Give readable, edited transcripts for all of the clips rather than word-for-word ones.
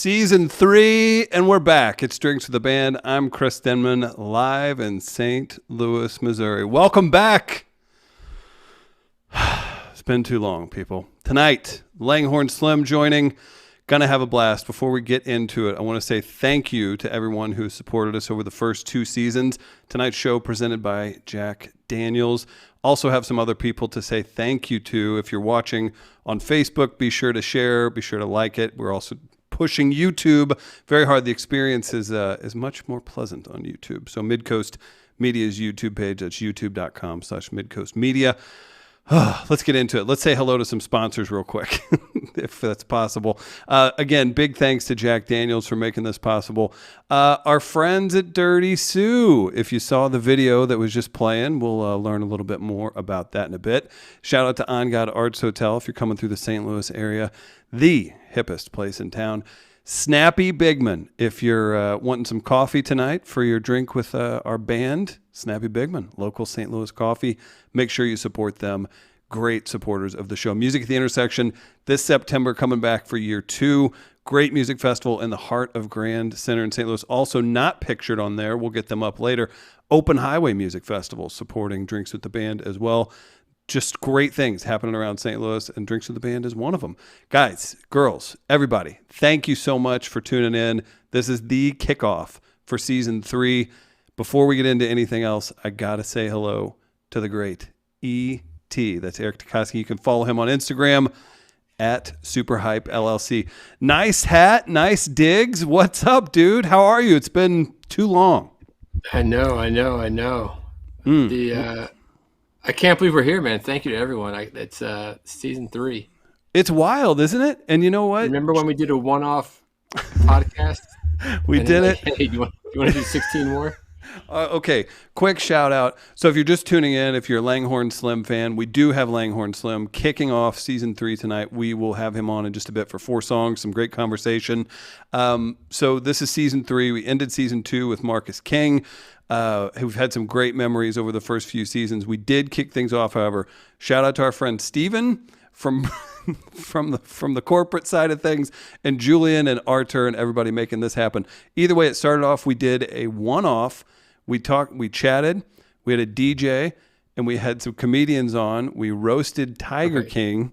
Season 3, and we're back. It's Drinks with the Band. I'm Chris Denman, live in St. Louis, Missouri. Welcome back. It's been too long, people. Tonight, Langhorne Slim joining. Gonna have a blast. Before we get into it, I want to say thank you to everyone who supported us over the first 2 seasons. Tonight's show presented by Jack Daniels. Also have some other people to say thank you to. If you're watching on Facebook, be sure to share, be sure to like it. We're also pushing YouTube very hard. The experience is much more pleasant on YouTube. So Midcoast Media's YouTube page, that's youtube.com/midcoastmedia. Let's get into it. Let's say hello to some sponsors real quick, if that's possible. Again, big thanks to Jack Daniels for making this possible. Our friends at Dirty Sue. If you saw the video that was just playing, we'll learn a little bit more about that in a bit. Shout out to On God Arts Hotel if you're coming through the St. Louis area, the hippest place in town. Snappy Bigman, if you're wanting some coffee tonight for your drink with our band. Snappy Bigman, local St. Louis coffee. Make sure you support them. Great supporters of the show. Music at the Intersection this September, coming back for year 2. Great music festival in the heart of Grand Center in St. Louis. Also not pictured on there. We'll get them up later. Open Highway Music Festival supporting Drinks with the Band as well. Just great things happening around St. Louis, and Drinks with the Band is one of them. Guys, girls, everybody, thank you so much for tuning in. This is the kickoff for season 3. Before we get into anything else, I got to say hello to the great E.T. That's Eric Tukoski. You can follow him on Instagram at Superhype LLC. Nice hat, nice digs. What's up, dude? How are you? It's been too long. I know. I can't believe we're here, man. Thank you to everyone. It's season 3. It's wild, isn't it? And you know what? Remember when we did a one-off podcast? We did it. Hey, do you want to do 16 more? Okay, quick shout out. So if you're just tuning in, if you're a Langhorne Slim fan, we do have Langhorne Slim kicking off season 3 tonight. We will have him on in just a bit for 4 songs, some great conversation. So this is season 3. We ended season 2 with Marcus King. Who've had some great memories over the first few seasons. We did kick things off, however. Shout out to our friend Steven from the corporate side of things, and Julian and Arthur and everybody making this happen. Either way, it started off, we did a one-off. We talked, we chatted, we had a DJ, and we had some comedians on. We roasted Tiger King,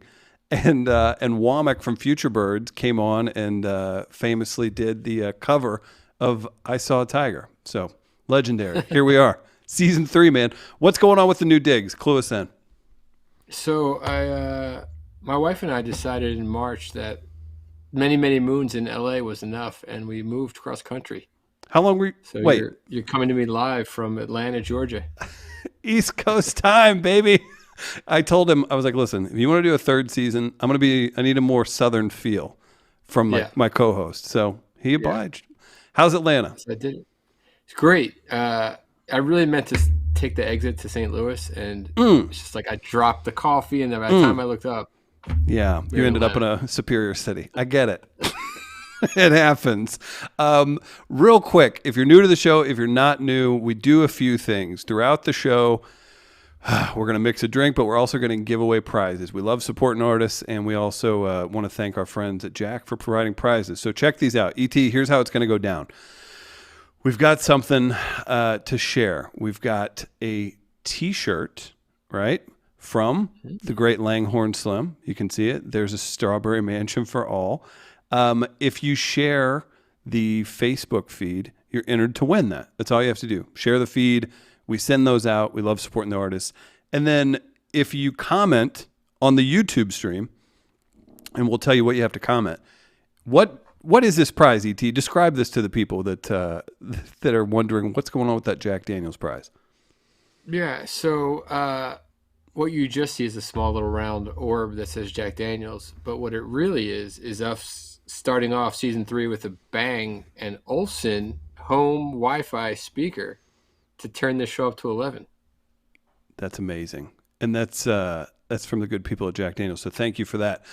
and Womack from Future Birds came on and famously did the cover of I Saw a Tiger. So legendary. Here we are. Season 3, man. What's going on with the new digs? Clue us in. So my wife and I decided in March that many, many moons in LA was enough, and we moved cross country. How long were you? So wait. You're coming to me live from Atlanta, Georgia. East Coast time, baby. I told him, I was like, listen, if you want to do a 3rd season, I need a more Southern feel from my co-host. So he obliged. Yeah. How's Atlanta? So I did it. It's great. I really meant to take the exit to St. Louis, and it's just like I dropped the coffee, and by the time I looked up, you ended up in a superior city. I get it. It happens. Real quick, if you're new to the show, if you're not new, we do a few things throughout the show. We're going to mix a drink, but we're also going to give away prizes. We love supporting artists, and we also want to thank our friends at Jack for providing prizes. So check these out. E.T., here's how it's going to go down. We've got something to share. We've got a T-shirt, right, from the great Langhorne Slim. You can see it. There's a Strawberry Mansion for all. If you share the Facebook feed, you're entered to win that. That's all you have to do. Share the feed. We send those out. We love supporting the artists. And then if you comment on the YouTube stream, and we'll tell you what you have to comment. What is this prize, E.T.? Describe this to the people that are wondering what's going on with that Jack Daniels prize. Yeah, so what you just see is a small little round orb that says Jack Daniels, but what it really is us starting off season 3 with a bang, and Olsen home Wi-Fi speaker to turn this show up to 11. That's amazing. And that's from the good people at Jack Daniels. So thank you for that.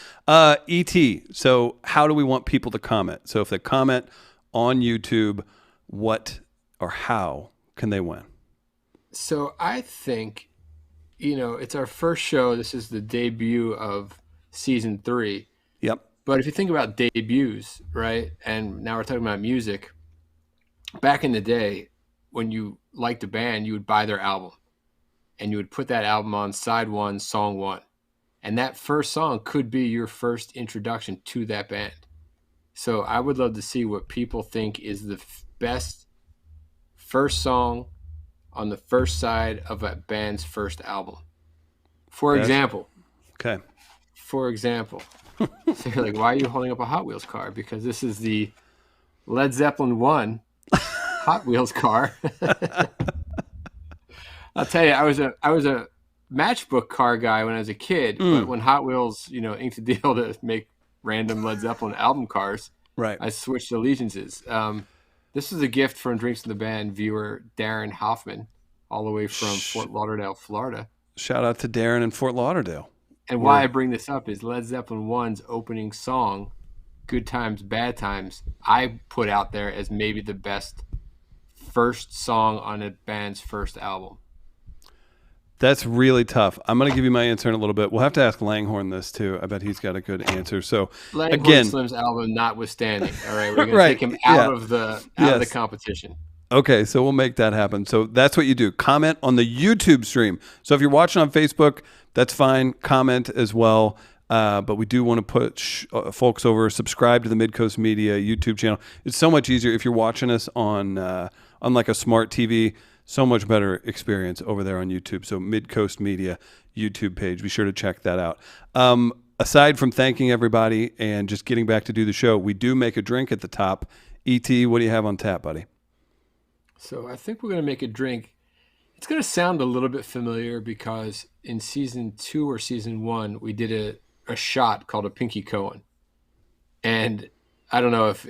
E.T., so how do we want people to comment? So if they comment on YouTube, what or how can they win? So I think, it's our first show. This is the debut of season 3. Yep. But if you think about debuts, right, and now we're talking about music, back in the day, when you liked a band, you would buy their album, and you would put that album on side one, song one. And that first song could be your first introduction to that band. So I would love to see what people think is the best first song on the first side of a band's first album. For example, so you're like, why are you holding up a Hot Wheels car? Because this is the Led Zeppelin 1 Hot Wheels car. I'll tell you, I was a matchbook car guy when I was a kid, but when Hot Wheels, inked a deal to make random Led Zeppelin album cars, right, I switched allegiances. This is a gift from Drinks in the Band viewer Darren Hoffman, all the way from Fort Lauderdale, Florida. Shout out to Darren in Fort Lauderdale. And why I bring this up is Led Zeppelin 1's opening song, Good Times, Bad Times, I put out there as maybe the best first song on a band's first album. That's really tough. I'm going to give you my answer in a little bit. We'll have to ask Langhorne this too. I bet he's got a good answer. So Langhorne Slim's album notwithstanding, all right, we're going to take him out of the competition. Okay, so we'll make that happen. So that's what you do. Comment on the YouTube stream. So if you're watching on Facebook, that's fine. Comment as well. But we do want to put folks over, subscribe to the Midcoast Media YouTube channel. It's so much easier if you're watching us on like a smart TV. So much better experience over there on YouTube. So Midcoast Media YouTube page. Be sure to check that out. Aside from thanking everybody and just getting back to do the show, we do make a drink at the top. E.T., what do you have on tap, buddy? So I think we're going to make a drink. It's going to sound a little bit familiar because in season 2 or season 1, we did a shot called a Pinky Cohen. And I don't know if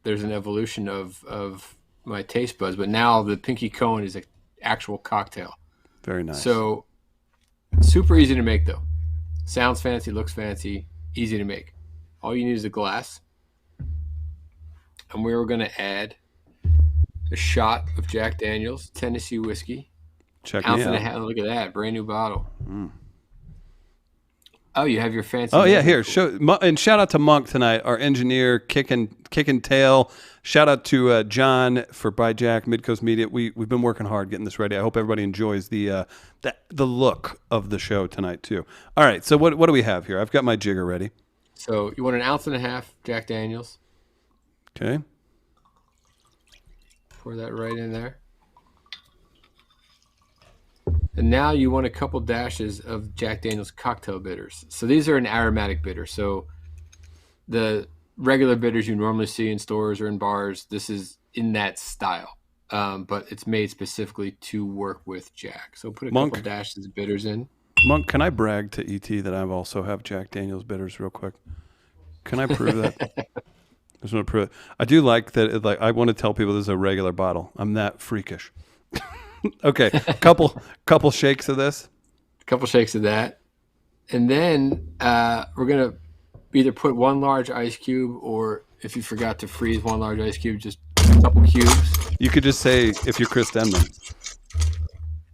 there's an evolution of my taste buds, but now the Pinky Cohen is an actual cocktail. Very nice. So super easy to make though. Sounds fancy, looks fancy, easy to make. All you need is a glass. And we're going to add a shot of Jack Daniel's Tennessee whiskey. Check me out. Ounce and a half. Look at that. Brand new bottle. Oh, you have your fancy. Oh, yeah. Here. And shout out to Monk tonight, our engineer, kicking tail. Shout out to John for By Jack, Midcoast Media. We've been working hard getting this ready. I hope everybody enjoys the look of the show tonight, too. All right. So what do we have here? I've got my jigger ready. So you want an ounce and a half Jack Daniel's. Okay. Pour that right in there. And now you want a couple dashes of Jack Daniel's cocktail bitters. So these are an aromatic bitter. So the regular bitters you normally see in stores or in bars, this is in that style. But it's made specifically to work with Jack. So put a couple dashes of bitters in. Monk, can I brag to ET that I also have Jack Daniel's bitters real quick? Can I prove that? I just want to prove it. I do like that. I want to tell people this is a regular bottle. I'm that freakish. Okay, couple shakes of this. A couple shakes of that, and then we're gonna either put one large ice cube, or if you forgot to freeze one large ice cube, just a couple cubes. You could just say if you're Chris Denman.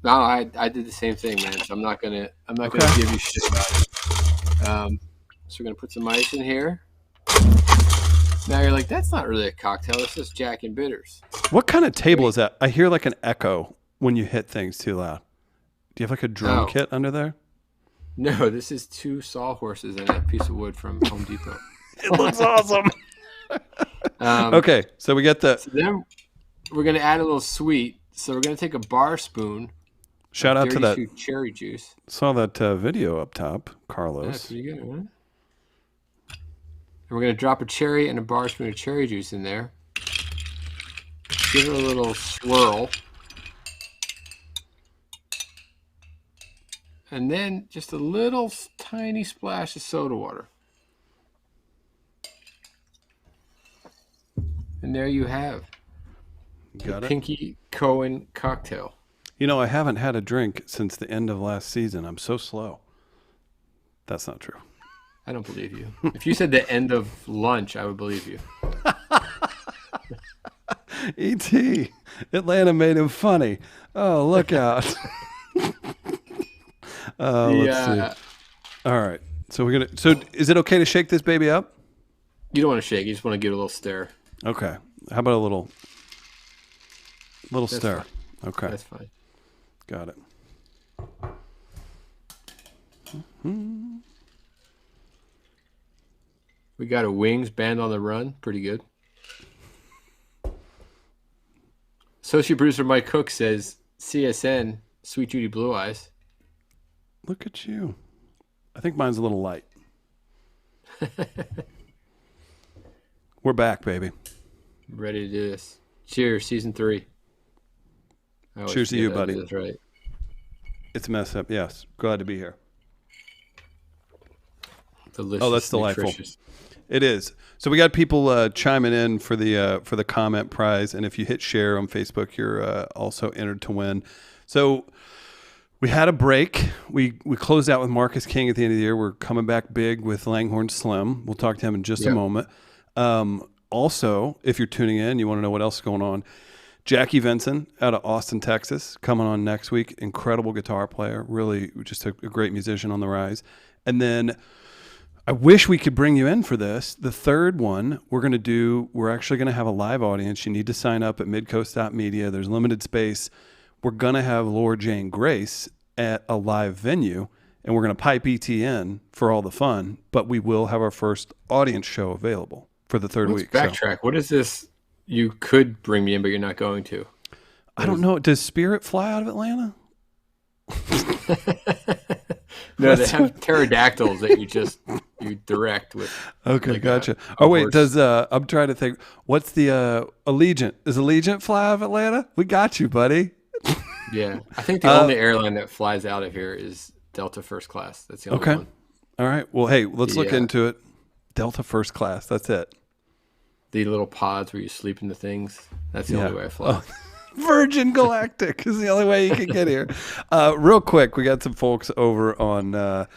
No, I did the same thing, man. So I'm not gonna give you shit about it. So we're gonna put some ice in here. Now you're like, that's not really a cocktail. It's just Jack and bitters. What kind of table is that? I hear like an echo when you hit things too loud. Do you have like a drum kit under there? No, this is 2 sawhorses and a piece of wood from Home Depot. It looks awesome. Okay, so we get the... So then we're going to add a little sweet. So we're going to take a bar spoon. Shout out to that. Cherry juice. Saw that video up top, Carlos. That's pretty good, huh? And we're going to drop a cherry and a bar spoon of cherry juice in there. Give it a little swirl. And then just a little tiny splash of soda water. And there you have the Pinky Cohen cocktail. You know, I haven't had a drink since the end of last season. I'm so slow. That's not true. I don't believe you. If you said the end of lunch, I would believe you. E.T. Atlanta made him funny. Oh, look out. Let's see. All right. So we're gonna. So is it okay to shake this baby up? You don't want to shake. You just want to give it a little stir. Okay. How about a little That's stir? fine. Okay. That's fine. Got it. We got a Wings Band on the Run. Pretty good. Associate producer Mike Cook says CSN, Sweet Judy Blue Eyes. Look at you. I think mine's a little light. We're back, baby. Ready to do this. Cheers, season 3. Cheers to you, buddy. That's right. It's a mess up. Yes. Glad to be here. Delicious. Oh, that's delightful. Nutritious. It is. So we got people chiming in for the comment prize, and if you hit share on Facebook, you're also entered to win. So we had a break. We closed out with Marcus King at the end of the year. We're coming back big with Langhorne Slim. We'll talk to him in just a moment. Also, if you're tuning in, you want to know what else is going on. Jackie Vinson out of Austin, Texas, coming on next week. Incredible guitar player. Really just a great musician on the rise. And then I wish we could bring you in for this. The third one we're actually going to have a live audience. You need to sign up at midcoast.media. There's limited space. We're going to have Laura Jane Grace at a live venue, and we're going to pipe ET in for all the fun, but we will have our first audience show available for the third week. Backtrack. What is this? You could bring me in, but you're not going to. I don't know. Does Spirit fly out of Atlanta? No, they have pterodactyls that you direct with. Okay, gotcha. Wait, does I'm trying to think. What's the Allegiant? Does Allegiant fly out of Atlanta? We got you, buddy. Yeah, I think the only airline that flies out of here is Delta First Class. That's the only one. All right. Well, hey, let's look into it. Delta First Class. That's it. The little pods where you sleep in the things. That's the only way I fly. Virgin Galactic is the only way you can get here. Real quick, we got some folks over on the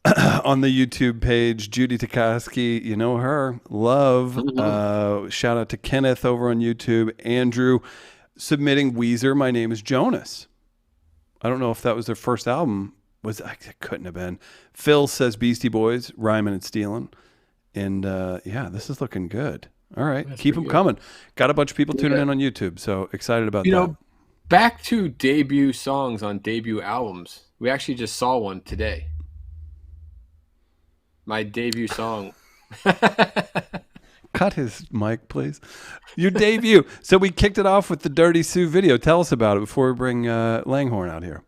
YouTube page. Judy Takaski, you know her. Love. Shout out to Kenneth over on YouTube. Andrew submitting Weezer. My Name is Jonas. I don't know if that was their first album. It couldn't have been. Phil says Beastie Boys, Rhyming and Stealing. And this is looking good. All right. Keep them coming. Got a bunch of people tuning in on YouTube. So excited about that. You know, back to debut songs on debut albums. We actually just saw one today. My debut song. Cut his mic, please. Your debut. So we kicked it off with the Dirty Sue video. Tell us about it before we bring Langhorne out here.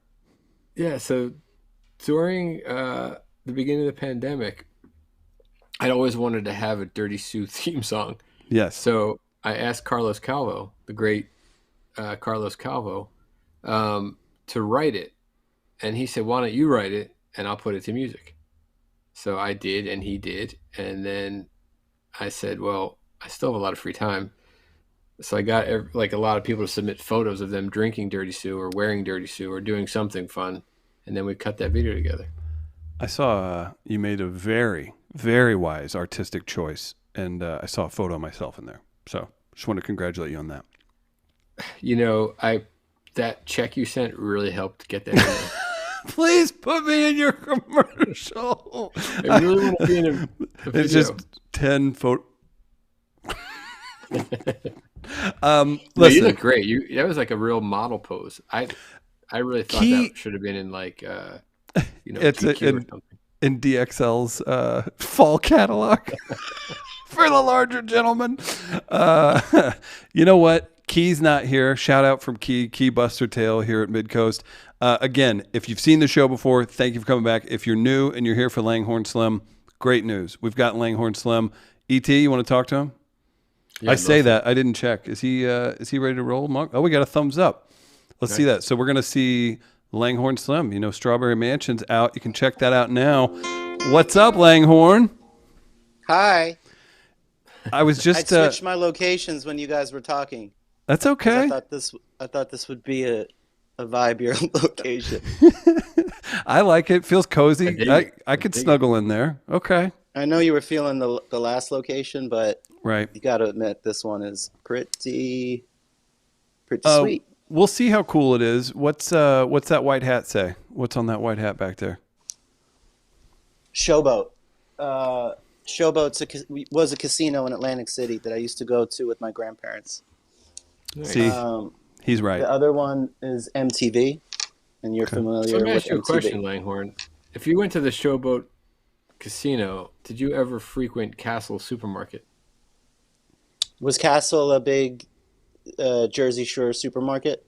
Yeah. So during the beginning of the pandemic, I'd always wanted to have a Dirty Sue theme song. Yes. So I asked Carlos Calvo, the great Carlos Calvo, to write it. And he said, why don't you write it and I'll put it to music. So I did, and he did. And then I said, well, I still have a lot of free time. So I got like a lot of people to submit photos of them drinking Dirty Sue or wearing Dirty Sue or doing something fun. And then we cut that video together. I saw you made a very, very wise artistic choice. And I saw a photo of myself in there. So just want to congratulate you on that. You know, that check you sent really helped get that in there. Please put me in your commercial. I really want to be in a video. It's just 10 photos. No, you look great. That was like a real model pose. I really thought that should have been in like it's GQ or something. In DXL's fall catalog for the larger gentleman. You know what? Key's not here. Shout out from Key Buster Tail here at Midcoast. Again, if you've seen the show before, thank you for coming back. If you're new and you're here for Langhorne Slim, great news. We've got Langhorne Slim. ET, you want to talk to him? Yeah, I say that. I didn't check. Is he ready to roll, Monk? Oh, we got a thumbs up. Let's see that. So we're going to see Langhorne Slim. You know, Strawberry Mansion's out. You can check that out now. What's up, Langhorne? Hi. I was just I switched my locations when you guys were talking. That's okay. I thought this would be a vibier location. I like it. Feels cozy. I could snuggle in there. Okay. I know you were feeling the last location, but right. You got to admit this one is pretty sweet. We'll see how cool it is. What's that white hat say? What's on that white hat back there? Showboat. Was a casino in Atlantic City that I used to go to with my grandparents. Nice. See, he's right. The other one is MTV, and you're So familiar let me with ask you a MTV. question, Langhorne. If you went to the Showboat Casino, did you ever frequent Castle Supermarket? Was Castle a big Jersey Shore supermarket?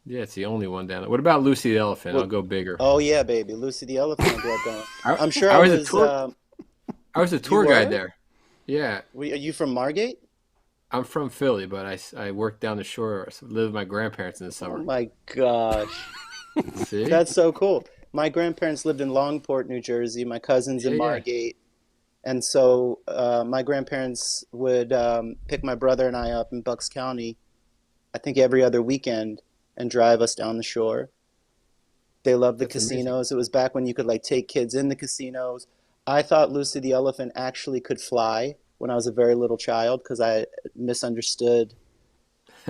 Yeah, it's the only one down there. What about Lucy the Elephant? I'll go bigger. Oh yeah, baby, Lucy the Elephant. I grew up going. I'm sure I I was a was. tour- I was a tour You guide were? there. Yeah, Are you from Margate? I'm from Philly, but I worked down the shore. I lived with my grandparents in the Oh summer. my gosh, See? that's so cool. My grandparents lived in Longport, New Jersey. My cousins in Yeah. Margate, and so my grandparents would pick my brother and I up in Bucks County, I think every other weekend, and drive us down the shore. They loved the That's amazing. casinos. It was back when you could like take kids in the casinos. I thought Lucy the Elephant actually could fly when I was a very little child because I misunderstood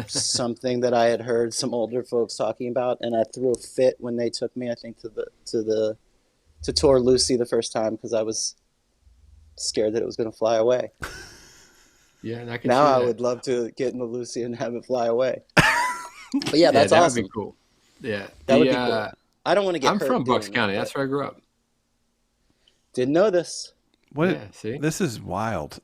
something that I had heard some older folks talking about, and I threw a fit when they took me, I think, to tour Lucy the first time because I was scared that it was going to fly away. Yeah, and I can Now see I that. would love to get in the Lucy and have it fly away. But yeah, that's that awesome. would be cool. Yeah, That would be cool. I don't want to get I'm hurt from Bucks doing County. that, That's where I grew up. but didn't know this. What? Yeah, see? This is wild.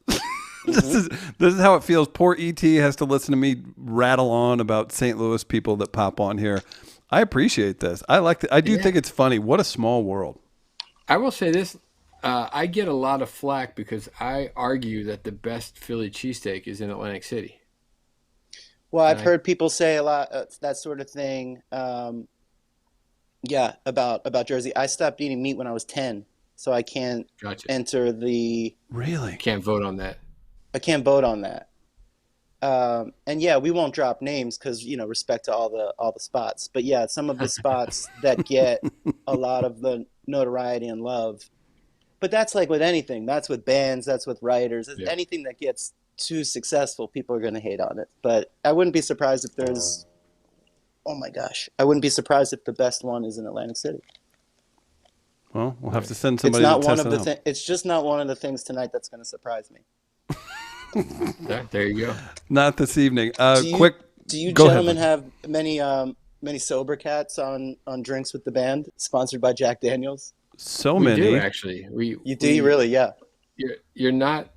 This is how it feels. Poor ET has to listen to me rattle on about St. Louis people that pop on here. I appreciate this. I like it. I do think it's funny. What a small world. I will say this. I get a lot of flack because I argue that the best Philly cheesesteak is in Atlantic City. Well, I've heard people say a lot that sort of thing. Yeah, about Jersey. I stopped eating meat when I was 10, so I can't Gotcha. enter the. Really? Can't vote on that. I can't vote on that. And yeah, we won't drop names because respect to all the spots. But yeah, some of the spots that get a lot of the notoriety and love. But that's like with anything. That's with bands. That's with writers. Yeah. Anything that gets too successful, people are going to hate on it. But I wouldn't be surprised if there's. Oh my gosh, I wouldn't be surprised if the best one is in Atlantic City. Well, we'll have to send It's somebody not to one test of it the. out. It's just not one of the things tonight that's going to surprise me. There you go. Not this evening. Do you Go ahead, gentlemen Mike. have many sober cats on Drinks with the Band, sponsored by Jack Daniels? So We many. do actually. You do, really? Yeah. You're not.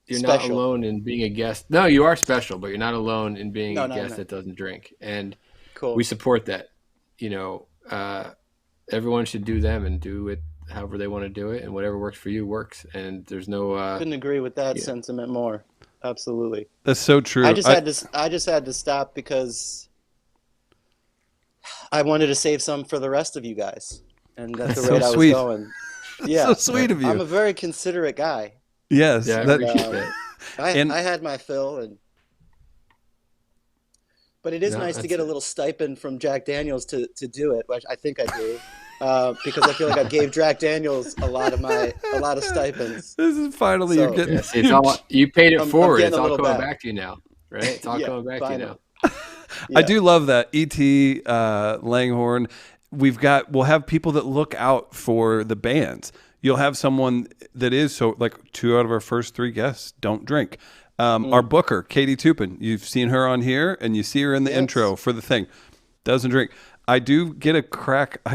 You're not Special. alone in being a guest. No, you are special, but you're not alone in being No, a no, guest no. that doesn't drink. And Cool. we support that. Everyone should do them and do it however they want to do it, and whatever works for you works. And there's no. Couldn't agree with that sentiment more. Absolutely. That's so true. I just had to stop because I wanted to save some for the rest of you guys, and that's the That's so rate I was sweet. going. Yeah, So sweet of you. I'm a very considerate guy. Yes. Yeah, I that- appreciate that. I had my fill, but it is No, nice to that's- get a little stipend from Jack Daniels to do it, which I think I do, because I feel like I gave Jack Daniels a lot of stipends. this is finally So- you're getting. Yeah, see, it's all you paid it I'm forward. getting It's a all little coming back. back to you now, right? It's all Yeah, coming back to you finally. now. I Yeah. do love that. E.T. Langhorne. We'll have people that look out for the bands. You'll have someone that is so like 2 out of our first 3 guests don't drink. Our booker, Katie Tupin, you've seen her on here and you see her in the Yes. intro for the thing. Doesn't drink. I do get I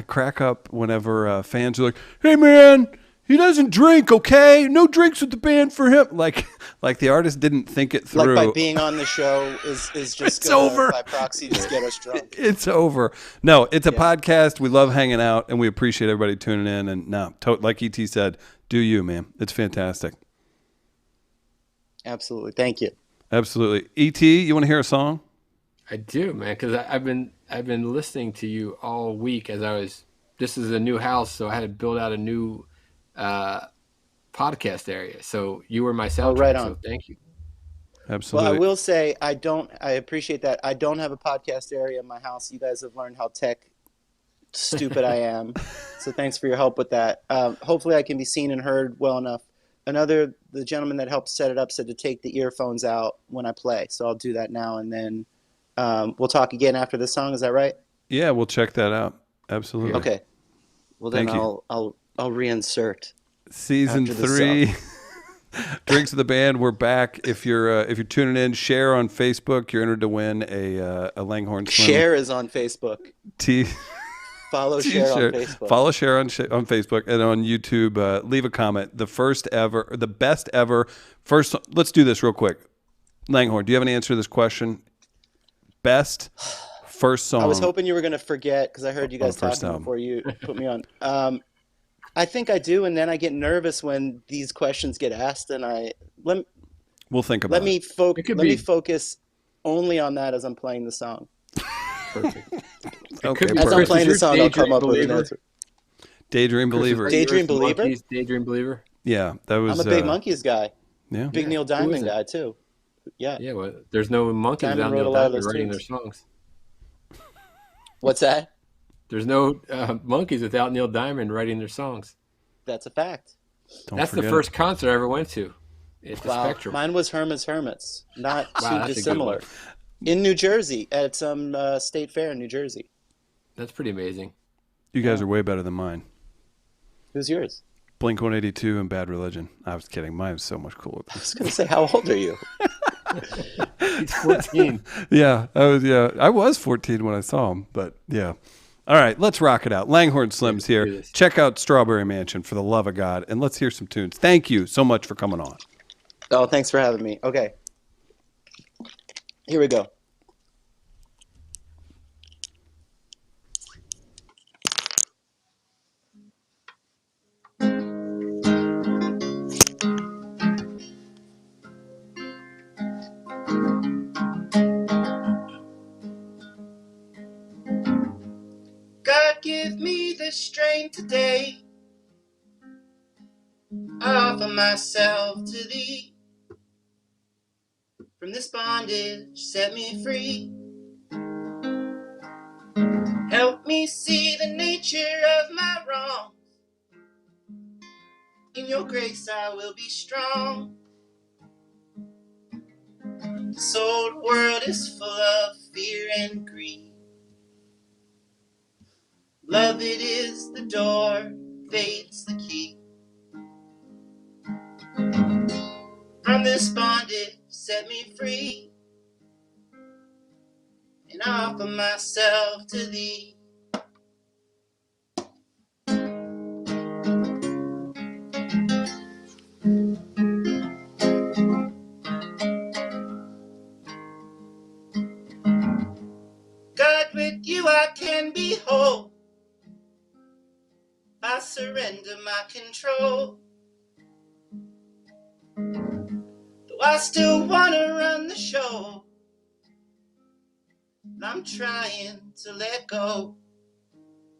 crack up whenever fans are like, "Hey man, he doesn't drink, okay? No drinks with the band for him." Like the artist didn't think it through. Like by being on the show is just It's gonna, over. by proxy, just get us drunk. It's over. No, it's a podcast. We love hanging out, and we appreciate everybody tuning in. And like ET said, do you, man? It's fantastic. Absolutely. Thank you. Absolutely. ET, you want to hear a song? I do, man, because I've been listening to you all week as I was. This is a new house, so I had to build out a new podcast area. So you were my soundtrack. right on. So thank you. Absolutely. Well, I will say I appreciate that. I don't have a podcast area in my house. You guys have learned how tech stupid I am. So thanks for your help with that. Hopefully I can be seen and heard well enough. The gentleman that helped set it up said to take the earphones out when I play. So I'll do that now, and then we'll talk again after this song. Is that right? Yeah, we'll check that out. Absolutely. Okay. Well, then Thank you. I'll I'll reinsert. Season After the 3. Drinks of the Band. We're back. If you're tuning in, share on Facebook. You're entered to win a Langhorne Slim Share is on Facebook. Follow Share on Facebook. Follow Share on Facebook and on YouTube. Leave a comment. The best ever. First, let's do this real quick. Langhorne, do you have an answer to this question? Best first song. I was hoping you were going to forget because I heard you guys talking album. before you put me on. I think I do, and then I get nervous when these questions get asked, and we'll think about let me focus only on that as I'm playing the song. Perfect. Okay, as I'm playing the song, I'll come up with an answer. Daydream Believer. Daydream Believer? Daydream Believer? Yeah, that was. I'm a big Monkees guy. Yeah. Big Neil Diamond guy, too. Yeah. Yeah, well, there's no Monkees Diamond without wrote Neil a lot of Diamond those writing their tunes. songs. What's that? There's no Monkees without Neil Diamond writing their songs. That's a fact. That's the first concert I ever went to at the Spectrum. Mine was Herman's Hermits, not Wow, too dissimilar. In New Jersey, at some state fair in New Jersey. That's pretty amazing. You guys are way better than mine. Who's yours? Blink-182 and Bad Religion. I was kidding. Mine was so much cooler. I was going to say, how old are you? He's 14. Yeah, I was 14 when I saw him, but yeah. All right, let's rock it out. Langhorne Slim's here. Check out Strawberry Mansion, for the love of God, and let's hear some tunes. Thank you so much for coming on. Oh, thanks for having me. Okay. Here we go. God, give me the strength today. I offer myself to thee. From this bondage, set me free. Help me see the nature of my wrong. In your grace I will be strong. This old world is full of fear and greed. Love, it is the door, faith's the key. From this bondage, set me free, and I offer myself to thee. God, with you I can be whole. I surrender my control. Though I still want to run the show, I'm trying to let go.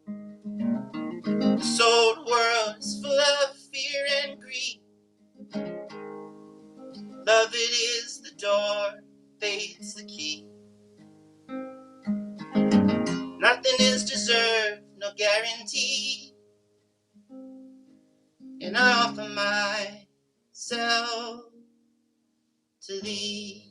This old world is full of fear and greed. Love, it is the door, faith's the key. Nothing is deserved, no guarantee. And I offer myself to thee.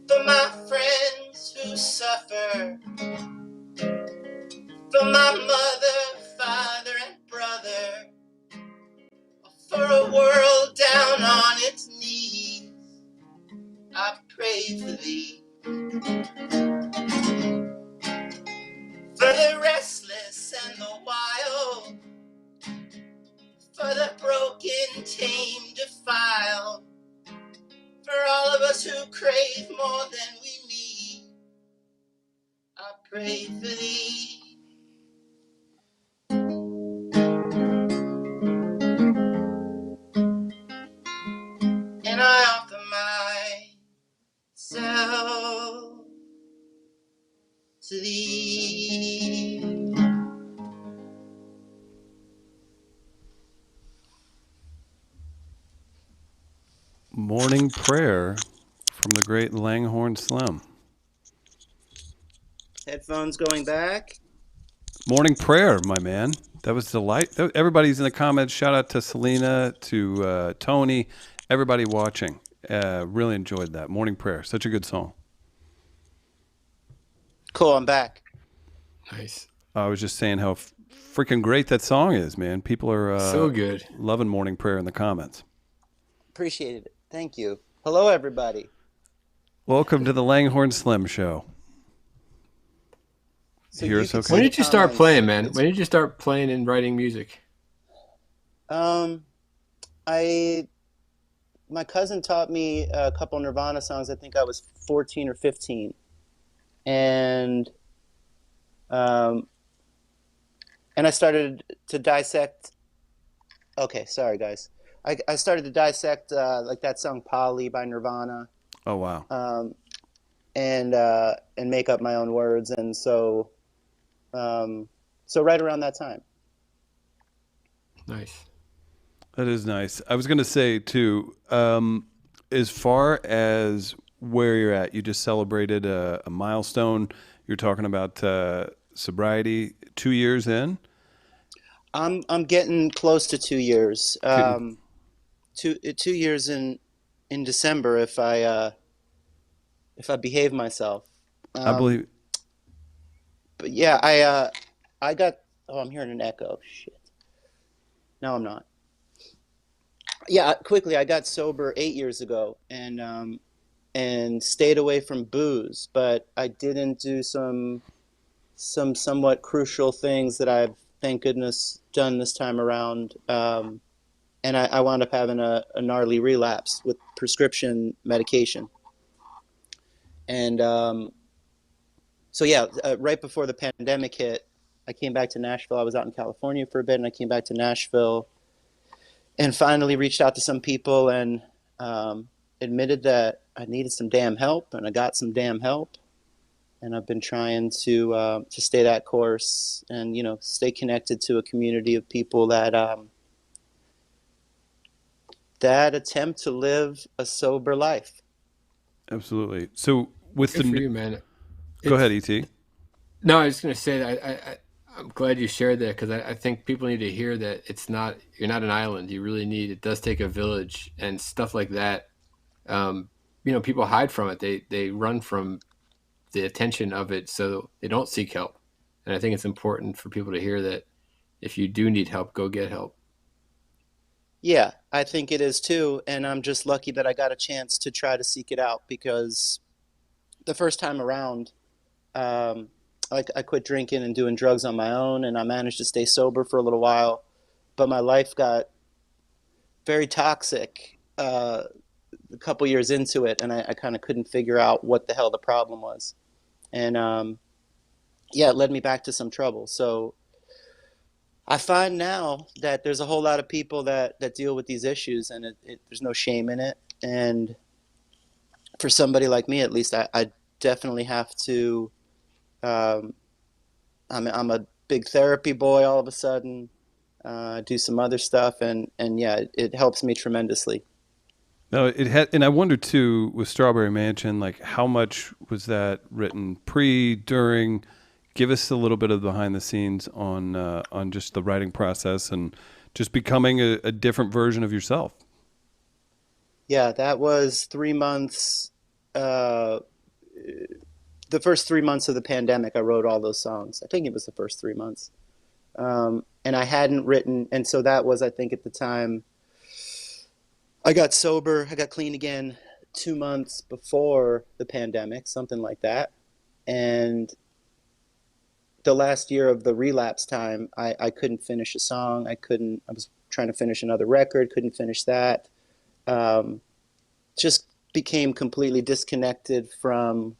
For my friends who suffer, for my mother, father, and brother, for a world down on its knees, I pray for thee. For the restless and the wild, for the broken, tamed, defiled, for all of us who crave more than we need, I pray for thee. And I offer myself to thee. Morning Morning Prayer from the great Langhorne Slim. Headphones going back. Morning Prayer, my man. That was delight. Everybody's in the comments. Shout out to Selena, to Tony, everybody watching. Really enjoyed that. Morning Prayer. Such a good song. Cool, I'm back. Nice. I was just saying how freaking great that song is, man. People are so good. Loving Morning Prayer in the comments. Appreciated it. Thank you. Hello, everybody. Welcome to the Langhorne Slim Show. So Hear us okay? When did you start playing, man? When did you start playing and writing music? My cousin taught me a couple Nirvana songs. I think I was 14 or 15. And I started to dissect. Okay, sorry guys. I started to dissect like that song "Polly" by Nirvana. Oh wow. And make up my own words, and so right around that time. Nice. That is nice. I was going to say too, as far as where you're at, you just celebrated a milestone. You're talking about sobriety 2 years in. I'm getting close to 2 years. 2 years in December if I behave myself. I believe. But yeah, I got. Oh, I'm hearing an echo. Shit. No, I'm not. Yeah, quickly. I got sober 8 years ago, and stayed away from booze, but I didn't do some somewhat crucial things that I've, thank goodness, done this time around. And I wound up having a gnarly relapse with prescription medication. And so yeah, right before the pandemic hit, I came back to Nashville. I was out in California for a bit, and I came back to Nashville and finally reached out to some people and admitted that I needed some damn help, and I got some damn help. And I've been trying to stay that course and, stay connected to a community of people that attempt to live a sober life. Absolutely. So with Good for you, man. Go ahead, E.T. No, I was going to say that I'm glad you shared that, because I think people need to hear that you're not an island. It does take a village and stuff like that. People hide from it. They run from the attention of it, so they don't seek help. And I think it's important for people to hear that if you do need help, go get help. Yeah, I think it is too. And I'm just lucky that I got a chance to try to seek it out, because the first time around, I quit drinking and doing drugs on my own, and I managed to stay sober for a little while, but my life got very toxic a couple years into it, and I kind of couldn't figure out what the hell the problem was. And it led me back to some trouble. So I find now that there's a whole lot of people that deal with these issues, and there's no shame in it. And for somebody like me, at least, I definitely have to. I'm a big therapy boy all of a sudden. Do some other stuff, and yeah, it helps me tremendously. No, it had, and I wonder too with Strawberry Mansion, like how much was that written pre, during? Give us a little bit of behind the scenes on just the writing process and just becoming a different version of yourself. Yeah, that was 3 months. The first 3 months of the pandemic, I wrote all those songs. I think it was the first 3 months. And I hadn't written, and so that was, I think, at the time, I got sober, I got clean again 2 months before the pandemic, something like that. And the last year of the relapse time, I couldn't finish a song. I was trying to finish another record, couldn't finish that. Just became completely disconnected from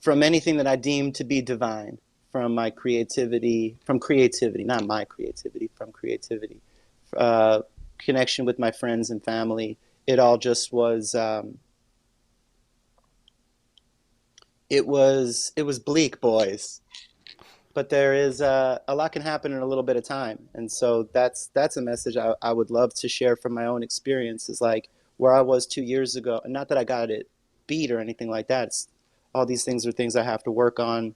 anything that I deemed to be divine, from my creativity, not my creativity, from creativity, connection with my friends and family. It all just was, it was bleak, boys. but there is a lot can happen in a little bit of time, and so that's a message I would love to share from my own experience. Is like where I was 2 years ago, and not that I got it beat or anything like that. It's all these things are things I have to work on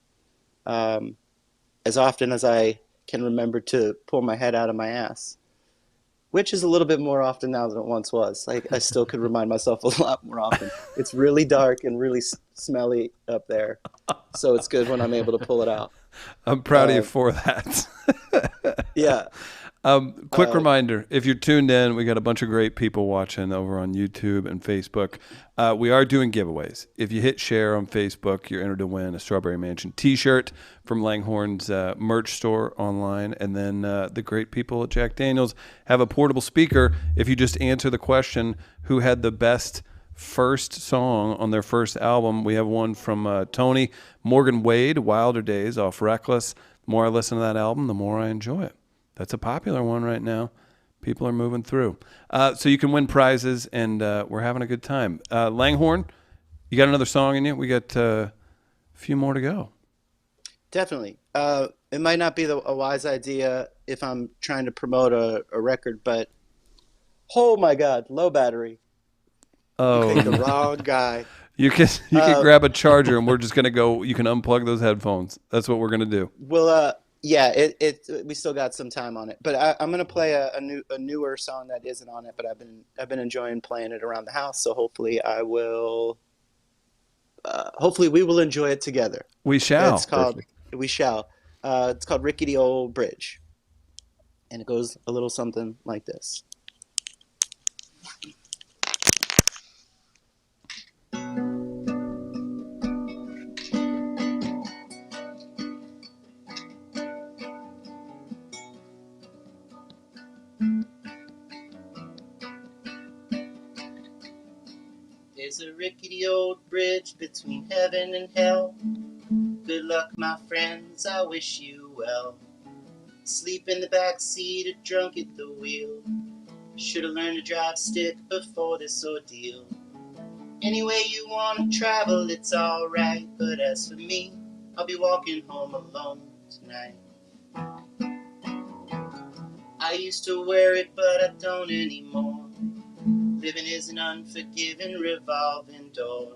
as often as I can remember to pull my head out of my ass, which is a little bit more often now than it once was. Like I still could remind myself a lot more often. It's really dark and really smelly up there, so it's good when I'm able to pull it out. I'm proud of you for that. Yeah. Quick reminder, if you're tuned in, we got a bunch of great people watching over on YouTube and Facebook. We are doing giveaways. If you hit share on Facebook, you're entered to win a Strawberry Mansion t-shirt from Langhorne's merch store online. And then the great people at Jack Daniels have a portable speaker. If you just answer the question, who had the best first song on their first album, we have one from Tony Morgan Wade, Wilder Days off Reckless. The more I listen to that album, the more I enjoy it. That's a popular one right now. People are moving through. So you can win prizes, and we're having a good time. Langhorne, you got another song in you? We got a few more to go. Definitely. It might not be a wise idea if I'm trying to promote a record, but oh my God, low battery. Oh, You picked the wrong guy. you can grab a charger, and we're just gonna go. You can unplug those headphones. That's what we're gonna do. Well, yeah, we still got some time on it, but I'm gonna play a newer song that isn't on it, but I've been enjoying playing it around the house, so hopefully I will. Hopefully we will enjoy it together. We shall. We shall. It's called Rickety Old Bridge, and it goes a little something like this. There's a rickety old bridge between heaven and hell. Good luck, my friends, I wish you well. Sleep in the back seat or drunk at the wheel. Should've learned to drive stick before this ordeal. Any way you wanna travel, it's alright. But as for me, I'll be walking home alone tonight. I used to wear it, but I don't anymore. Living is an unforgiving revolving door.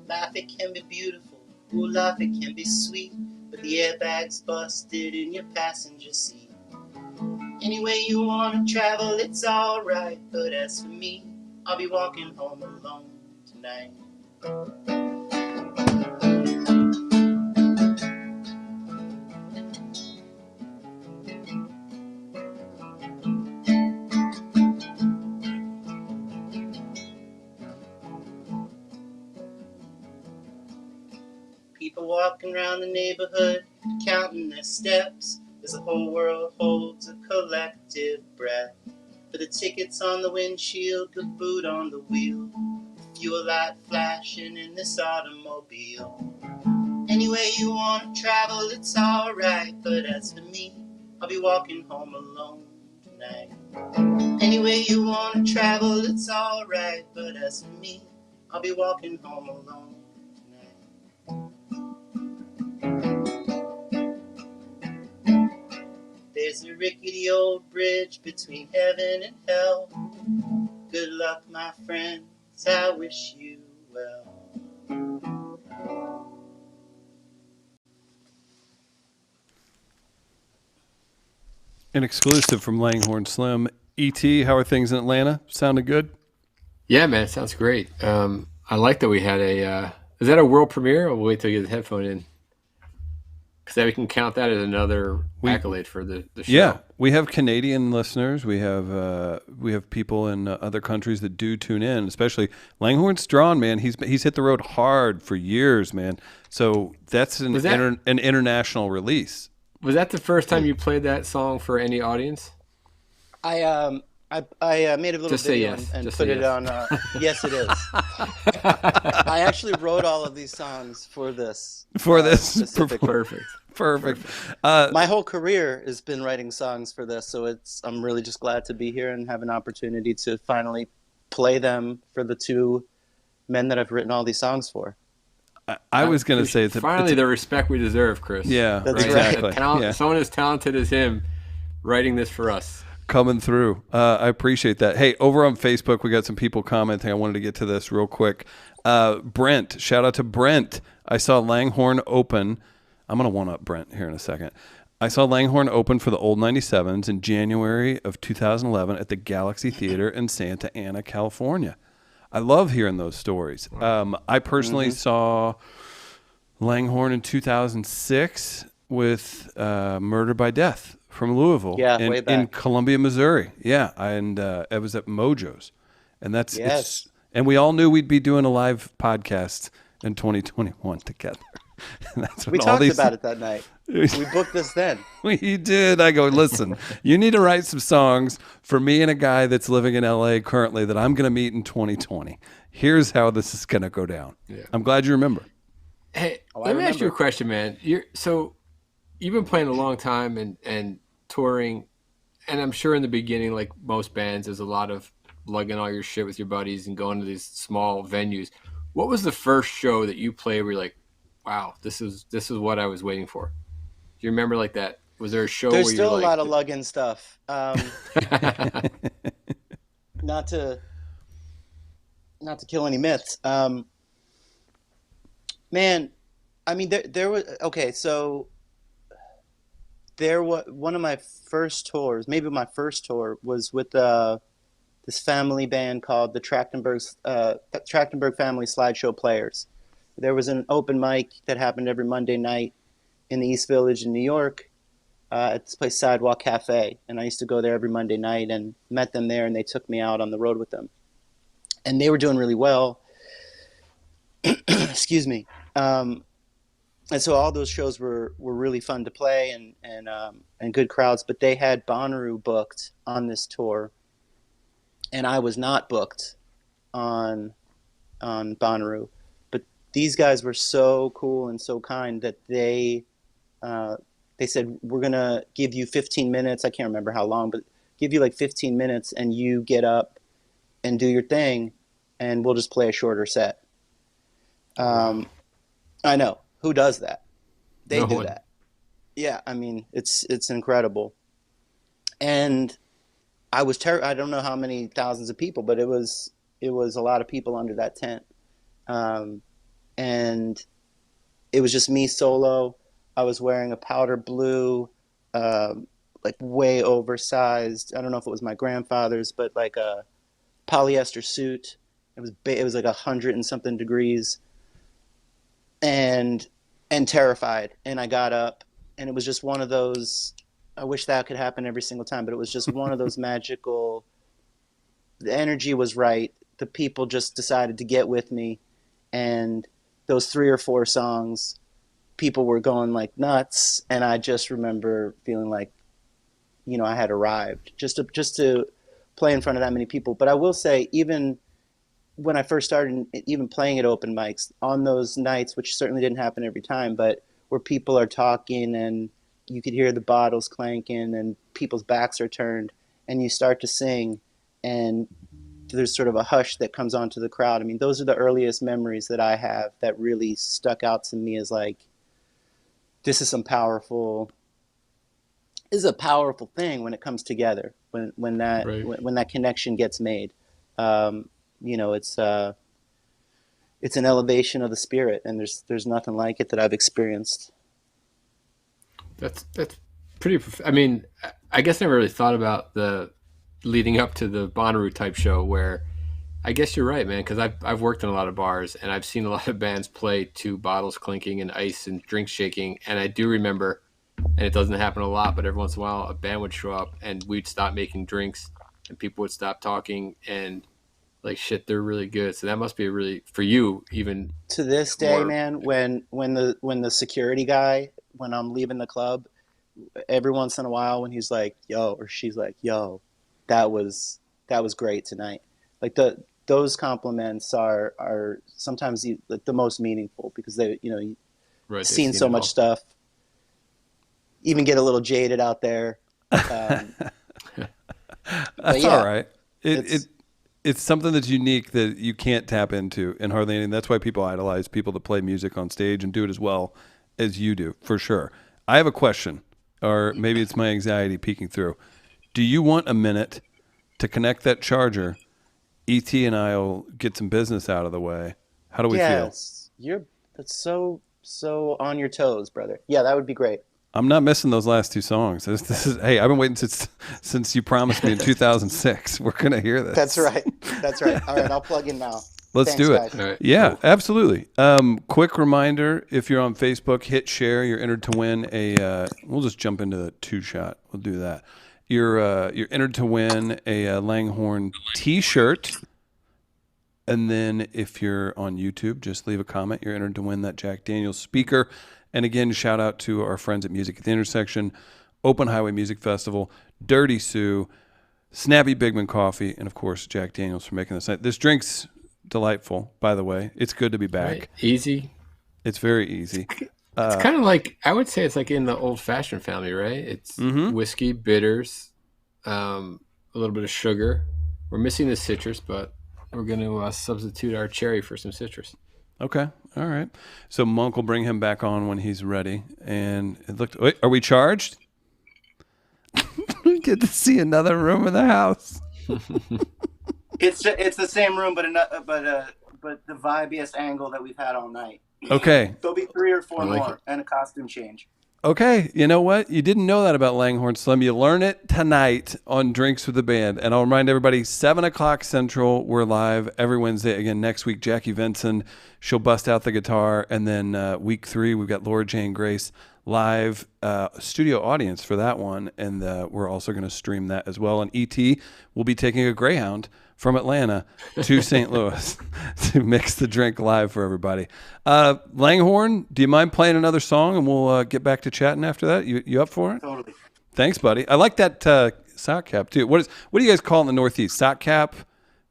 Life, it can be beautiful, ooh, life, it can be sweet, but the airbag's busted in your passenger seat. Any way you wanna travel, it's alright, but as for me, I'll be walking home alone tonight. People walking around the neighborhood, counting their steps, as the whole world holds a collective breath. For the tickets on the windshield, the boot on the wheel, the fuel light flashing in this automobile. Any way you want to travel, it's alright, but as for me, I'll be walking home alone tonight. Any way you want to travel, it's alright, but as for me, I'll be walking home alone. There's a rickety old bridge between heaven and hell. Good luck, my friends, I wish you well. An exclusive from Langhorne Slim. E.T., how are things in Atlanta? Sounded good? Yeah, man, it sounds great. I like that we had is that a world premiere, or we'll wait till you get the headphone in? Because then we can count that as another accolade for the show. Yeah, we have Canadian listeners. We have people in other countries that do tune in, especially Langhorne's drawn, man. He's hit the road hard for years, man. So that's an international release. Was that the first time you played that song for any audience? I made a little Just video say yes. and Just put say it yes. on. Yes, it is. I actually wrote all of these songs for this. Perfect. My whole career has been writing songs for this, so I'm really just glad to be here and have an opportunity to finally play them for the two men that I've written all these songs for. I was going to say it's finally the respect we deserve, Chris. Yeah, That's exactly. Yeah. Someone as talented as him writing this for us. Coming through. I appreciate that. Hey, over on Facebook, we got some people commenting. I wanted to get to this real quick. Brent, shout out to Brent. I saw Langhorne open. I'm going to one-up Brent here in a second. I saw Langhorne open for the Old 97s in January of 2011 at the Galaxy Theater in Santa Ana, California. I love hearing those stories. I personally saw Langhorne in 2006 with Murder by Death from Louisville in Columbia, Missouri. Yeah, and it was at Mojo's. And that's and we all knew we'd be doing a live podcast in 2021 together. And that's we talked about it that night. We booked this then. We did. I go, listen, you need to write some songs for me and a guy that's living in LA currently that I'm going to meet in 2020. Here's how this is going to go down. Yeah. I'm glad you remember. Hey, let me ask you a question, man. You've been playing a long time and touring, and I'm sure in the beginning, like most bands, there's a lot of lugging all your shit with your buddies and going to these small venues. What was the first show that you played where you're like, wow, this is what I was waiting for? Do you remember like that? Was there a show There's where still you're a lot of lugging stuff. Not to kill any myths. Man, I mean, there was, okay, so there was one of my first tours, maybe my first tour, was with this family band called the Trachtenberg Family Slideshow Players. There was an open mic that happened every Monday night in the East Village in New York at this place, Sidewalk Cafe. And I used to go there every Monday night and met them there, and they took me out on the road with them. And they were doing really well. Excuse me. And so all those shows were really fun to play and good crowds. But they had Bonnaroo booked on this tour, and I was not booked on Bonnaroo. These guys were so cool and so kind that they said, we're going to give you 15 minutes. I can't remember how long, but give you like 15 minutes and you get up and do your thing and we'll just play a shorter set. I know. Who does that? They do that. Yeah, I mean, it's incredible. And I was I don't know how many thousands of people, but it was a lot of people under that tent. And it was just me solo. I was wearing a powder blue, like way oversized. I don't know if it was my grandfather's, but like a polyester suit. It was like 100 and something degrees, and terrified. And I got up, and it was just one of those. I wish that could happen every single time, but it was just one of those magical. The energy was right. The people just decided to get with me, and those 3 or 4 songs, people were going like nuts, and I just remember feeling like, I had arrived just to play in front of that many people. But I will say, even when I first started, even playing at open mics on those nights, which certainly didn't happen every time, but where people are talking and you could hear the bottles clanking and people's backs are turned, and you start to sing, and there's sort of a hush that comes onto the crowd. I mean, those are the earliest memories that I have that really stuck out to me as like, this is a powerful thing when it comes together, when that connection gets made. It's an elevation of the spirit, and there's nothing like it that I've experienced. That's pretty, I mean, I guess I never really thought about the leading up to the Bonnaroo type show, where I guess you're right, man, because I've worked in a lot of bars and I've seen a lot of bands play to bottles clinking and ice and drinks shaking, and I do remember, and it doesn't happen a lot, but every once in a while a band would show up and we'd stop making drinks and people would stop talking and like, shit, they're really good. So that must be really, for you, even to this day, man, when the security guy, when I'm leaving the club, every once in a while when he's like, yo, or she's like, yo, that was great tonight. Like those compliments are sometimes the most meaningful, because they, you've seen so much stuff, even get a little jaded out there. That's all right. it's something that's unique that you can't tap into in hardly anything. That's why people idolize people that play music on stage and do it as well as you do, for sure. I have a question, or maybe it's my anxiety peeking through. Do you want a minute to connect that charger? ET and I'll get some business out of the way. How do we feel? Yes, that's so on your toes, brother. Yeah, that would be great. I'm not missing those last two songs. This is hey, I've been waiting since you promised me in 2006. We're gonna hear this. That's right. All right, I'll plug in now. Let's Thanks, do it. guys. right, Yeah, cool. absolutely. Quick reminder: if you're on Facebook, hit share. You're entered to win a. We'll just jump into the 2-shot. We'll do that. You're entered to win a Langhorne T-shirt. And then if you're on YouTube, just leave a comment. You're entered to win that Jack Daniels speaker. And again, shout out to our friends at Music at the Intersection, Open Highway Music Festival, Dirty Sue, Snappy Bigman Coffee, and of course, Jack Daniels for making this night. This drink's delightful, by the way. It's good to be back. Right. Easy. It's very easy. It's kind of like, I would say it's like in the old fashioned family, right? It's whiskey, bitters, a little bit of sugar. We're missing the citrus, but we're going to substitute our cherry for some citrus. Okay. All right. So Monk will bring him back on when he's ready. And it looked. Wait, are we charged? We get to see another room in the house. It's the same room, but the vibiest angle that we've had all night. Okay. There'll be 3 or 4 like more it. and a costume change. Okay. You know what? You didn't know that about Langhorne Slim. You learn it tonight on Drinks with the Band. And I'll remind everybody, 7 o'clock Central, we're live every Wednesday. Again, next week, Jackie Vinson, she'll bust out the guitar. And then week 3, we've got Laura Jane Grace live studio audience for that one. And we're also going to stream that as well. And ET will be taking a Greyhound from Atlanta to St. Louis to mix the drink live for everybody. Langhorne, do you mind playing another song and we'll get back to chatting after that? You up for it? Totally. Thanks, buddy. I like that sock cap too. What do you guys call it in the Northeast? Sock cap?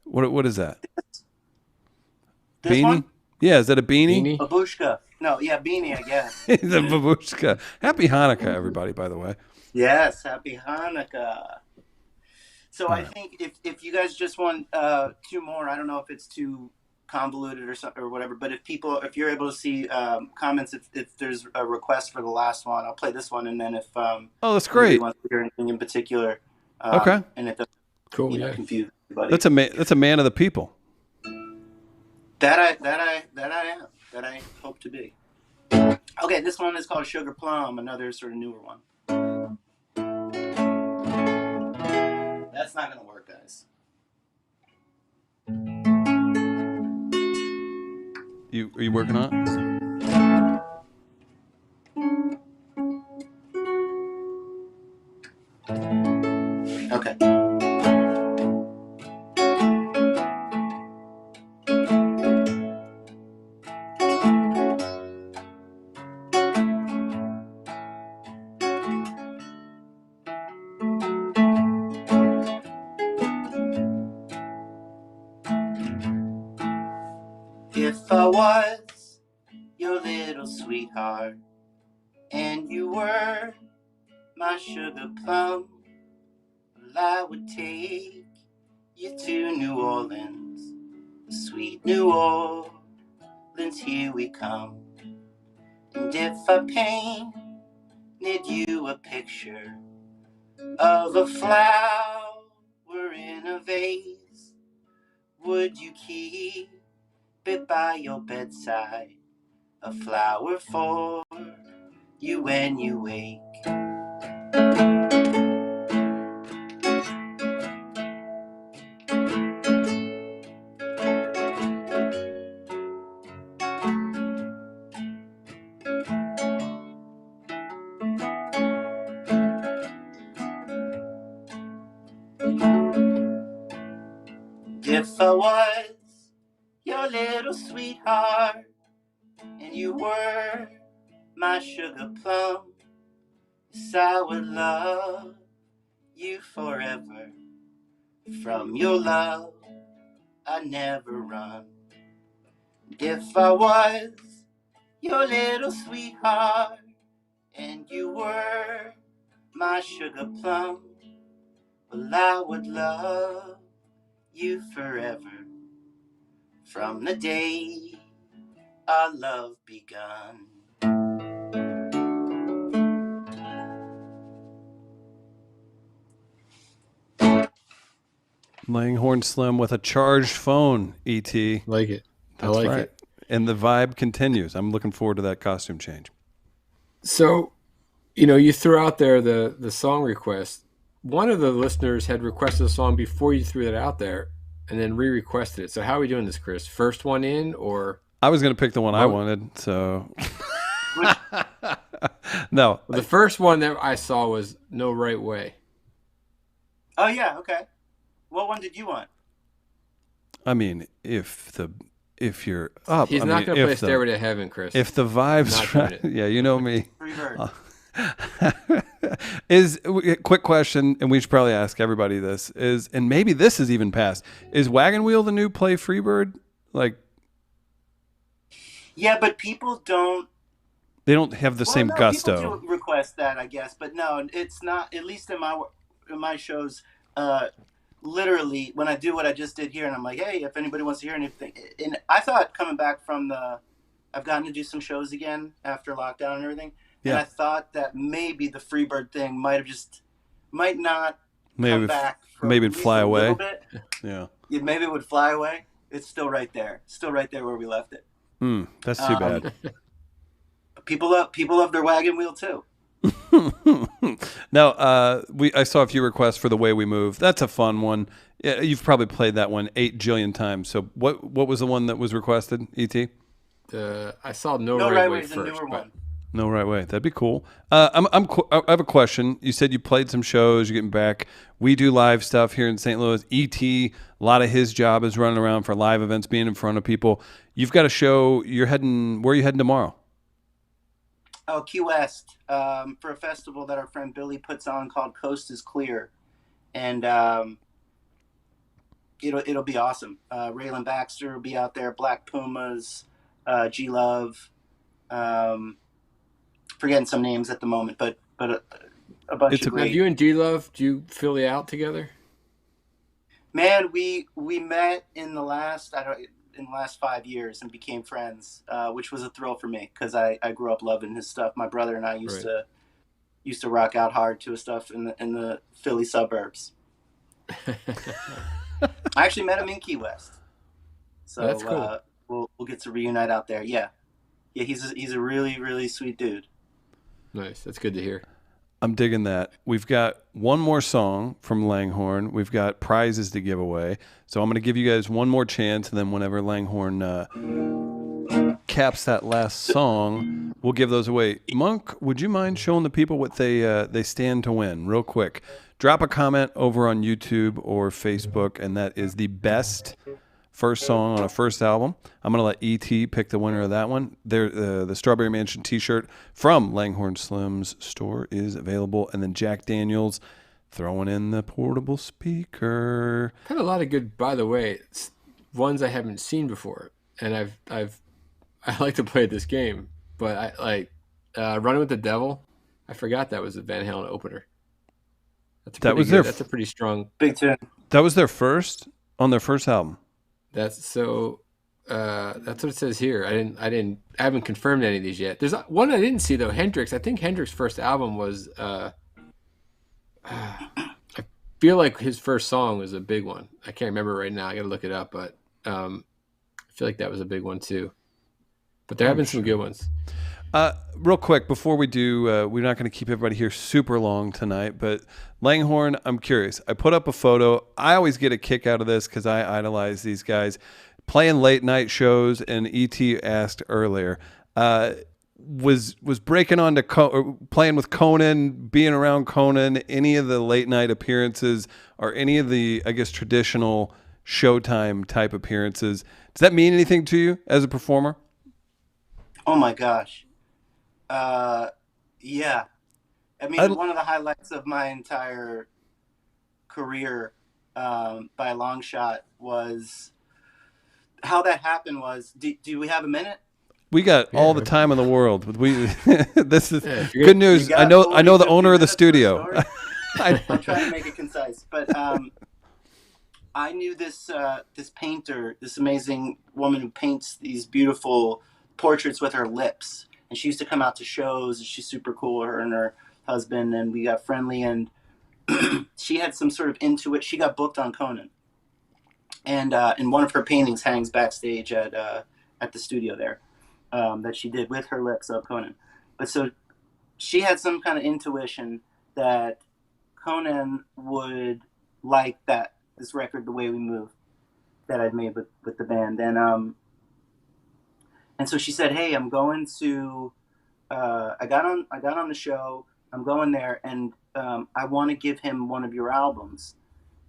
What is that? This Beanie? one? Yeah, is that a beanie? Beanie? Babushka. No, yeah, beanie, I guess. The babushka. Happy Hanukkah, everybody, by the way. Yes, happy Hanukkah. So I think if you guys just want 2 more, I don't know if it's too convoluted or something or whatever, but if you're able to see comments, if there's a request for the last one, I'll play this one, and then if Oh, that's great. wants to hear anything in particular, Okay. and it doesn't Cool, yeah. confuse anybody. That's a man of the people. That I hope to be. Okay, this one is called Sugar Plum, another sort of newer one. That's not gonna work, guys. Are you working on it? Okay. If I was your little sweetheart and you were my sugar plum, well, I would take you to New Orleans, sweet New Orleans, here we come. And if I painted you a picture of a flower in a vase, would you keep it by your bedside, a flower for you when you wake? If I was your little sweetheart and you were my sugar plum, yes, I would love you forever. From your love I never run. And if I was your little sweetheart and you were my sugar plum, well, I would love you forever. From the day our love begun. Langhorne Slim with a charged phone, E.T. Like it. That's I like right. it. And the vibe continues. I'm looking forward to that costume change. So, you threw out there the song request. One of the listeners had requested a song before you threw that out there and then re-requested it. So how are we doing this, Chris? First one in or? I was going to pick the one I wanted, so. No. Well, the first one that I saw was No Right Way. Oh, yeah, okay. What one did you want? I mean, if you're up, he's not going to play Stairway to Heaven, Chris. If the vibe's right, yeah, you know me. Freebird. Quick question, and we should probably ask everybody this and maybe this is even past. Is Wagon Wheel the new play Freebird? Like, yeah, but people don't. They don't have the same gusto. People do request that, I guess, but no, it's not. At least in my shows. Literally, when I do what I just did here, and I'm like, hey, if anybody wants to hear anything, and I thought coming back from I've gotten to do some shows again after lockdown and everything, and I thought that maybe the Freebird thing might not come back. Maybe it'd fly away. Yeah, maybe it would fly away. It's still right there where we left it. That's too bad. People love their Wagon Wheel too. Now, I saw a few requests for The Way We Move. That's a fun one. Yeah, you've probably played that one 8 jillion times. So what was the one that was requested, E.T.? I saw No Right Way first. The newer one. No Right Way. That'd be cool. I have a question. You said you played some shows. You're getting back. We do live stuff here in St. Louis. E.T., a lot of his job is running around for live events, being in front of people. You've got a show. Where are you heading tomorrow? Oh, Key West, for a festival that our friend Billy puts on called Coast is Clear. And it'll be awesome. Raylan Baxter will be out there, Black Pumas, G Love, forgetting some names at the moment, but a bunch of great. Have you and G Love, do you Philly out together? Man, we met in the last 5 years and became friends, which was a thrill for me because I grew up loving his stuff. My brother and I used to rock out hard to his stuff in the Philly suburbs. I actually met him in Key West, so that's cool. We'll get to reunite out there. Yeah, he's a really, really sweet dude. Nice, that's good to hear. I'm digging that. We've got one more song from Langhorne. We've got prizes to give away. So I'm going to give you guys one more chance, and then whenever Langhorne caps that last song, we'll give those away. Monk, would you mind showing the people what they stand to win real quick? Drop a comment over on YouTube or Facebook, and that is the best first song on a first album. I'm going to let E.T. pick the winner of that one. The Strawberry Mansion t-shirt from Langhorne Slim's store is available. And then Jack Daniels throwing in the portable speaker. I've had a lot of good, by the way, ones I haven't seen before. And I like to play this game, but I like Running with the Devil. I forgot that was a Van Halen opener. That's a pretty strong big tune. That was their first on their first album. That's what it says here. I haven't confirmed any of these yet. There's one I didn't see though. Hendrix. I think Hendrix's first album was. I feel like his first song was a big one. I can't remember right now. I got to look it up, but I feel like that was a big one too. But there have been some good ones. Real quick, before we do, we're not going to keep everybody here super long tonight, but Langhorne, I'm curious. I put up a photo. I always get a kick out of this because I idolize these guys. Playing late night shows, and E.T. asked earlier, was breaking on to playing with Conan, being around Conan, any of the late night appearances, or any of the, I guess, traditional Showtime type appearances. Does that mean anything to you as a performer? Oh my gosh. Yeah. I mean, one of the highlights of my entire career, by a long shot, was how that happened. Do we have a minute? We got all the time in the world. This is good news. I know the owner of the studio. I'm trying to make it concise, but I knew this painter, this amazing woman who paints these beautiful portraits with her lips, and she used to come out to shows. And she's super cool. Her and her husband, and we got friendly. And she had some sort of intuit. She got booked on Conan, and one of her paintings hangs backstage at the studio there, that she did with her lips of Conan. But so she had some kind of intuition that Conan would like this record, The Way We Move, that I'd made with the band. And so she said, hey, I'm going to I got on the show, I'm going there, and I want to give him one of your albums.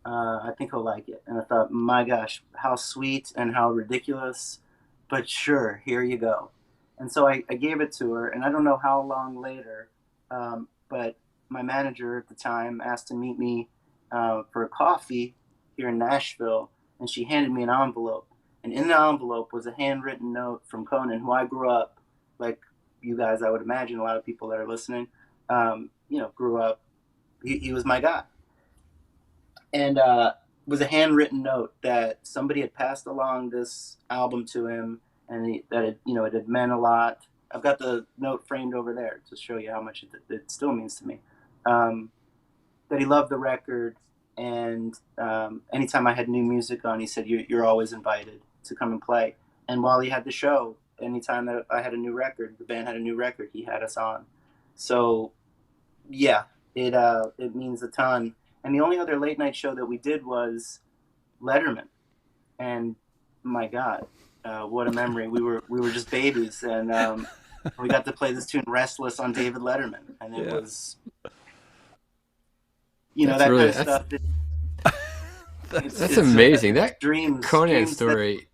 I think he'll like it. And I thought, my gosh, how sweet and how ridiculous, but sure, here you go. And so I gave it to her, and I don't know how long later, but my manager at the time asked to meet me for a coffee here in Nashville, and she handed me an envelope. And in the envelope was a handwritten note from Conan, who I grew up, like you guys, I would imagine, a lot of people that are listening, grew up, he was my guy. And it was a handwritten note that somebody had passed along this album to him, and it had meant a lot. I've got the note framed over there to show you how much it still means to me. That he loved the record, and anytime I had new music on, he said, you're always invited to come and play. And while he had the show, anytime that I had a new record, the band had a new record, he had us on. So yeah, it means a ton. And the only other late night show that we did was Letterman, and my God, what a memory! We were just babies, and we got to play this tune "Restless" on David Letterman, and it was, that really, kind of stuff. That's amazing. That dreams, Conan story.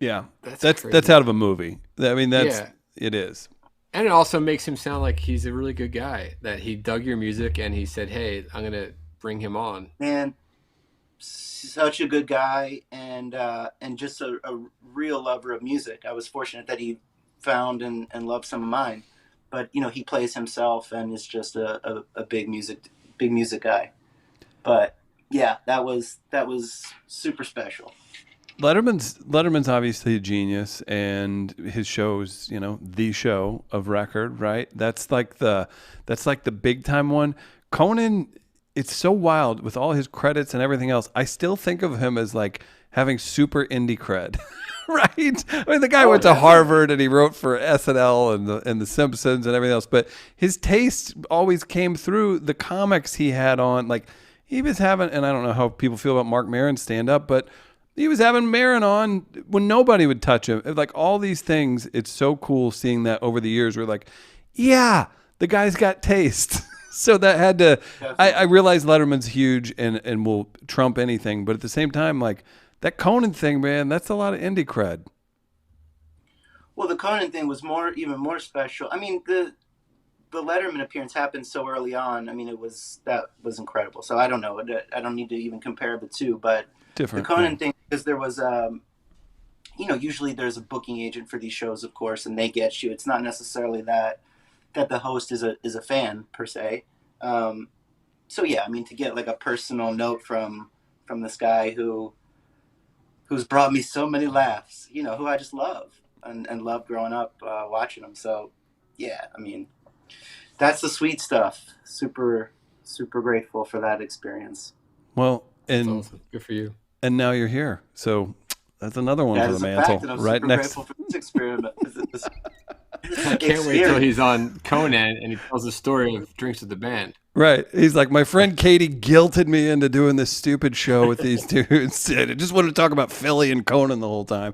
Yeah, that's out of a movie. I mean, it is. And it also makes him sound like he's a really good guy, that he dug your music and he said, hey, I'm going to bring him on. Man, such a good guy, and just a real lover of music. I was fortunate that he found and loved some of mine. But, he plays himself and is just a big music guy. But, yeah, that was super special. Letterman's obviously a genius, and his show's, the show of record, right? That's like the big time one. Conan, it's so wild with all his credits and everything else. I still think of him as like having super indie cred, right? I mean, the guy went to Harvard and he wrote for SNL and the Simpsons and everything else, but his taste always came through the comics he had on. Like, he was having, and I don't know how people feel about Mark Maron's stand up, but he was having Maron on when nobody would touch him. Like, all these things, it's so cool seeing that over the years. We're like, yeah, the guy's got taste. So that had to, I realize Letterman's huge and will trump anything. But at the same time, like, that Conan thing, man, that's a lot of indie cred. Well, the Conan thing was even more special. I mean, the Letterman appearance happened so early on. I mean, that was incredible. So I don't know. I don't need to even compare the two, but different. The Conan thing, because there was, usually there's a booking agent for these shows, of course, and they get you. It's not necessarily that the host is a fan per se. So yeah, I mean, to get like a personal note from this guy who's brought me so many laughs, who I just love and loved growing up watching him. So yeah, I mean, that's the sweet stuff. Super, super grateful for that experience. Well, and awesome. Good for you. And now you're here. So that's another one for the mantle. Right next. Grateful for this experiment. I can't wait till he's on Conan and he tells the story of drinks with the band. Right. He's like, my friend Katie guilted me into doing this stupid show with these dudes. I just wanted to talk about Philly and Conan the whole time.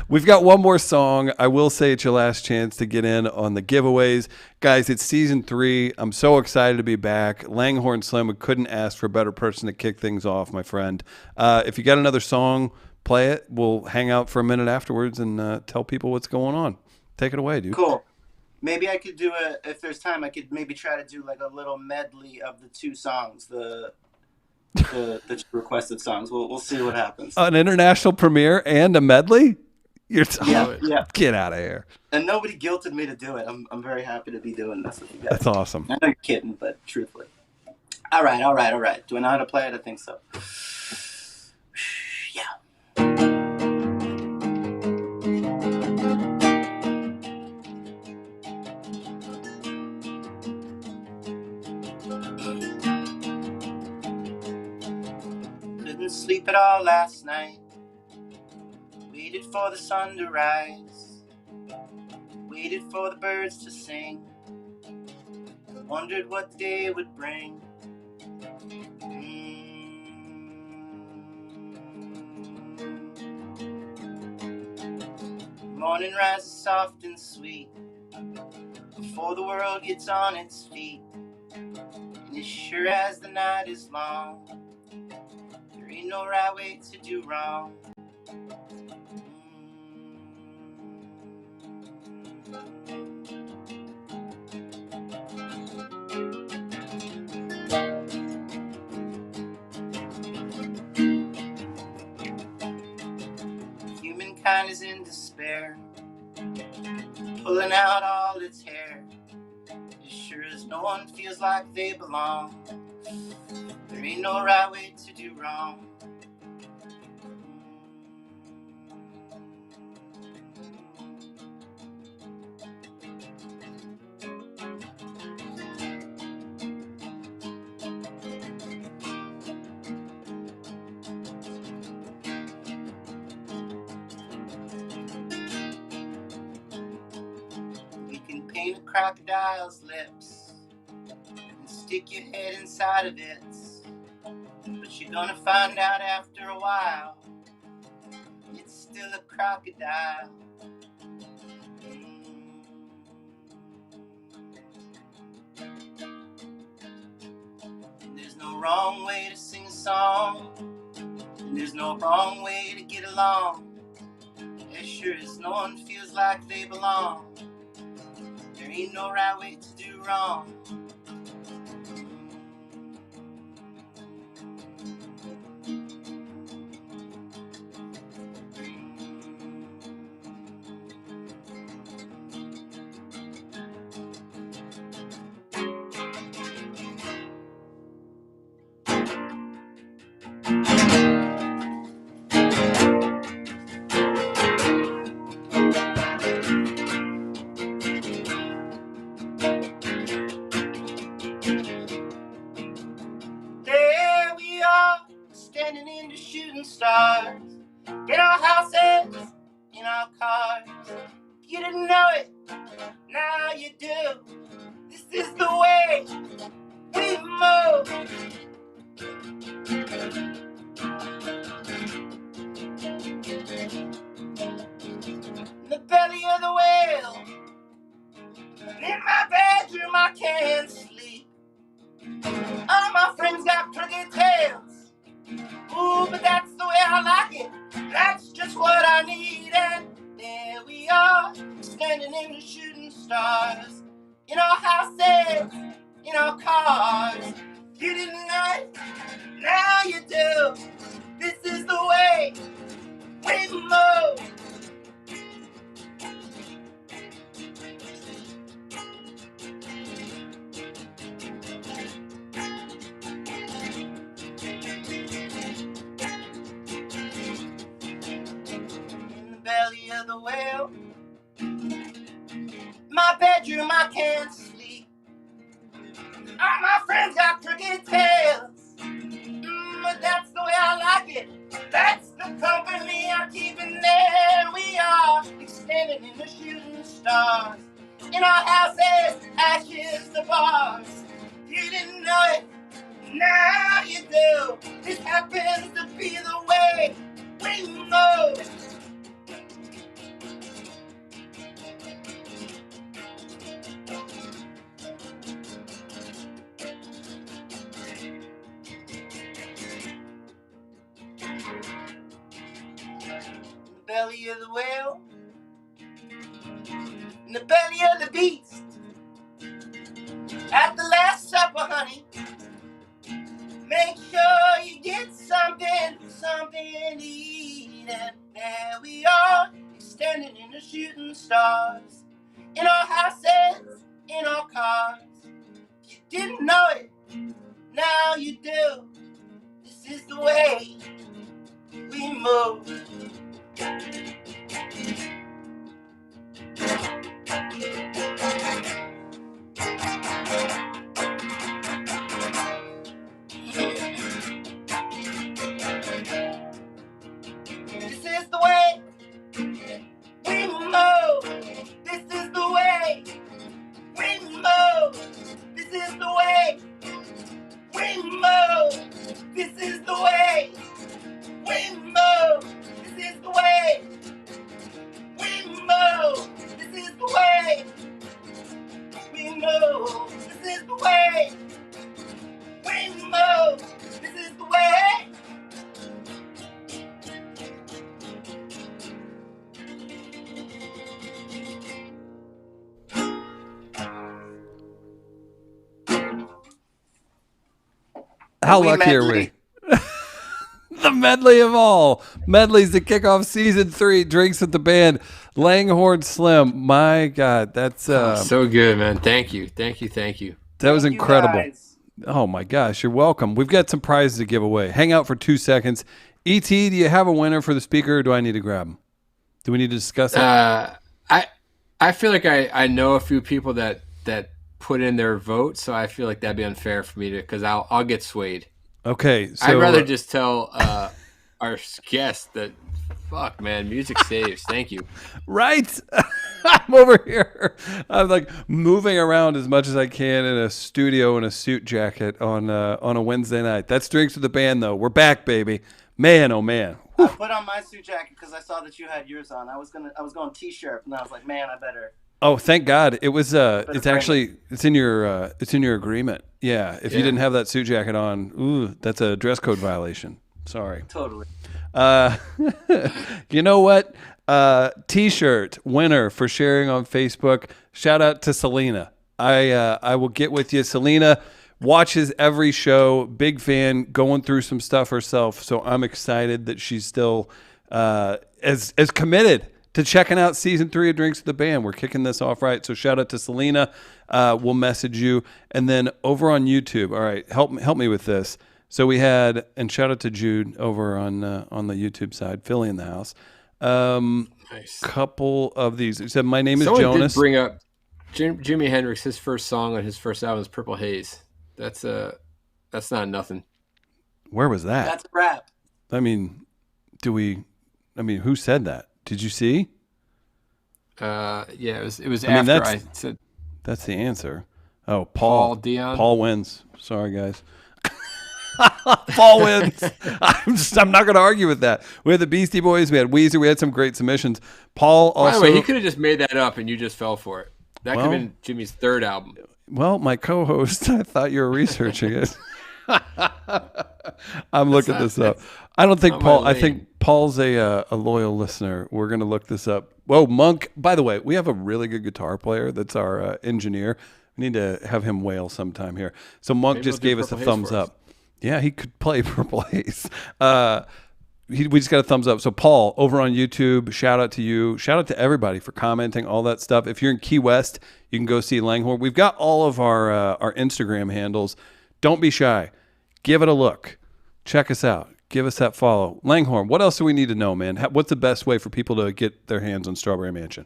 We've got one more song. I will say it's your last chance to get in on the giveaways. Guys, it's season 3. I'm so excited to be back. Langhorne Slim, we couldn't ask for a better person to kick things off, my friend. If you got another song, play it. We'll hang out for a minute afterwards and tell people what's going on. Take it away, dude. Cool. Maybe I could do if there's time, I could maybe try to do like a little medley of the two songs, the requested songs. We'll see what happens. An international premiere and a medley? Yeah. Get out of here. And nobody guilted me to do it. I'm very happy to be doing this with you guys. That's awesome. I know you're kidding, but truthfully. All right. Do I know how to play it? I think so. Yeah. Couldn't sleep at all last night. Waited for the sun to rise. Waited for the birds to sing. Wondered what the day would bring. Morning rises soft and sweet before the world gets on its feet. And as sure as the night is long, there ain't no right way to do wrong. Humankind is in despair, pulling out all its hair. As sure as no one feels like they belong, there ain't no right way to do wrong. You can paint a crocodile's lips and stick your head inside of it, but you're gonna find out after a while it's still a crocodile. And there's no wrong way to sing a song, and there's no wrong way to get along. As sure as no one feels like they belong, there ain't no right way to do wrong. There we are, standing in the shooting stars, in our houses, in our cars. You didn't know it, now you do. This is the way we move. In the belly of the whale, in my bedroom I can't sleep. All my friends got crooked tails. Ooh, but that's the way I like it. That's just what I need. And there we are, standing in the shooting stars, in our houses, in our cars. You didn't know it, now you do. This is the way we move. In the belly of the whale, my bedroom I can't sleep. All my friends got crooked tails. But that's the way I like it. That's the company I'm keeping. There we are, extending in the shooting stars, in our houses, ashes to bars. You didn't know it, now you do. This happens to be the way we move. In the belly of the whale, in the belly of the beast, at the Last Supper, honey. Make sure you get something to eat. And there we are, extending in the shooting stars, in our houses, in our cars. You didn't know it, now do. This is the way we move. This is the way we move. This is the way we move. This is the way we move. This is the way we move. This is the way we move. This is the way we move. This is the way we move. This is the way. How lucky are we? The medley of all medleys to kick off season 3. Drinks with the band, Langhorne Slim. My God, that's so good, man. Thank you. That was incredible. Guys. Oh my gosh, you're welcome. We've got some prizes to give away. Hang out for 2 seconds. ET, do you have a winner for the speaker, or do I need to grab him? Do we need to discuss it? I feel like I know a few people that put in their vote, so I feel like that'd be unfair for me to, because I'll get swayed. Okay, so I'd rather just tell our guests that, fuck, man, music saves. Thank you. Right? I'm over here. I'm like moving around as much as I can in a studio in a suit jacket on a Wednesday night. That's Drinks with the Band, though. We're back, baby. Man, oh man. I put on my suit jacket because I saw that you had yours on. I was going t-shirt, and I was like, man, I better. Oh, thank God! It was. It's actually. It's in your. It's in your agreement. Yeah. If you didn't have that suit jacket on, ooh, that's a dress code violation. Sorry. Totally. You know what? T-shirt winner for sharing on Facebook. Shout out to Selena. I will get with you. Selena watches every show. Big fan. Going through some stuff herself. So I'm excited that she's still as committed to checking out season 3 of Drinks with the Band. We're kicking this off right. So shout out to Selena. We'll message you. And then over on YouTube. All right, help me with this. So we had, and shout out to Jude over on the YouTube side, Philly in the house. Nice. Couple of these. He said, my name is Someone Jonas. Did bring up Jimi Hendrix. His first song on his first album is Purple Haze. That's not nothing. Where was that? That's a rap. I mean, who said that? Did you see? Yeah, it was after I said. That's the answer. Oh, Paul Dion. Paul wins. Sorry, guys. Paul wins. I'm not going to argue with that. We had the Beastie Boys. We had Weezer. We had some great submissions. Paul also. By the way, he could have just made that up and you just fell for it. That could have been Jimmy's third album. Well, my co-host, I thought you were researching it. I'm looking this up. I don't think Paul. I think Paul's a loyal listener. We're going to look this up. Whoa, Monk. By the way, we have a really good guitar player. That's our engineer. We need to have him wail sometime here. So Monk just gave us a thumbs up. Yeah, he could play Purple Haze. We just got a thumbs up. So Paul, over on YouTube, shout out to you. Shout out to everybody for commenting, all that stuff. If you're in Key West, you can go see Langhorne. We've got all of our Instagram handles. Don't be shy. Give it a look. Check us out. Give us that follow. Langhorne, what else do we need to know, man? What's the best way for people to get their hands on Strawberry Mansion?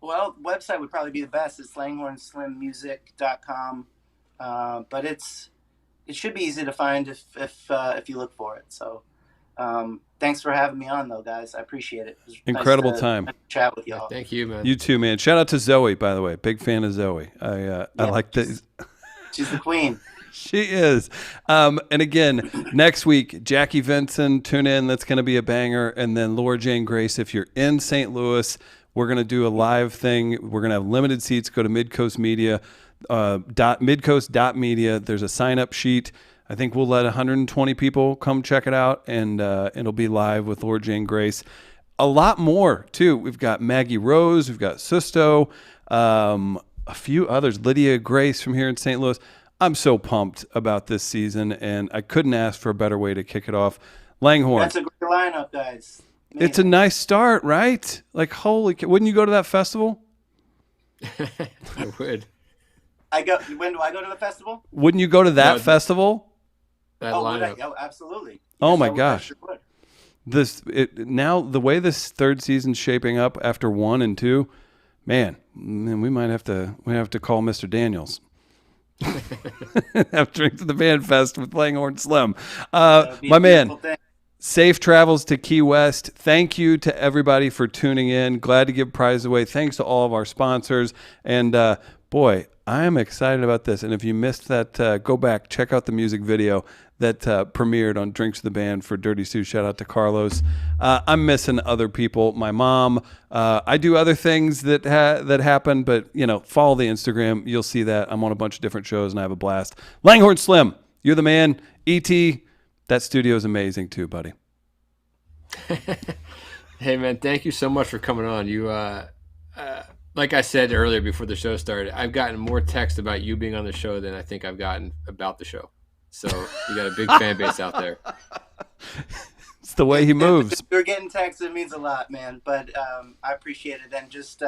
Well, website would probably be the best. It's langhorneslimmusic.com. But it should be easy to find if you look for it. So thanks for having me on, though, guys. I appreciate it. Incredible time. Nice to chat with y'all. Thank you, man. You too, man. Shout out to Zoe, by the way. Big fan of Zoe. I like this. She's the queen. She is. And again, next week, Jackie Vinson, tune in. That's going to be a banger. And then Laura Jane Grace, if you're in St. Louis, we're going to do a live thing. We're going to have limited seats. Go to Midcoast Media, midcoast.media. There's a sign-up sheet. I think we'll let 120 people come check it out, and it'll be live with Laura Jane Grace. A lot more, too. We've got Maggie Rose. We've got Susto. A few others. Lydia Grace from here in St. Louis. I'm so pumped about this season, and I couldn't ask for a better way to kick it off. Langhorne. That's a great lineup, guys. Man. It's a nice start, right? Like, holy cow. Wouldn't you go to that festival? I would. When do I go to the festival? Wouldn't you go to that No, festival? That Oh, would I? lineup. Oh, absolutely. Oh Yes, my I would. I gosh. sure would. Now the way this third season's shaping up after 1 and 2, man, we might have to call Mr. Daniels. Have drinks at the Band Fest with Langhorne Slim. That would be My a man, beautiful thing. safe travels to Key West. Thank you to everybody for tuning in. Glad to give prizes away. Thanks to all of our sponsors. And boy, I am excited about this. And if you missed that, go back, check out the music video that premiered on Drinks of the Band for Dirty Sue. Shout out to Carlos. I'm missing other people. My mom. I do other things that happen, but follow the Instagram. You'll see that I'm on a bunch of different shows and I have a blast. Langhorne Slim, you're the man. E.T., that studio is amazing too, buddy. Hey man, thank you so much for coming on. You, like I said earlier before the show started, I've gotten more text about you being on the show than I think I've gotten about the show. So you got a big fan base out there. It's the way he moves. If you're getting texts, it means a lot, man. But I appreciate it. And just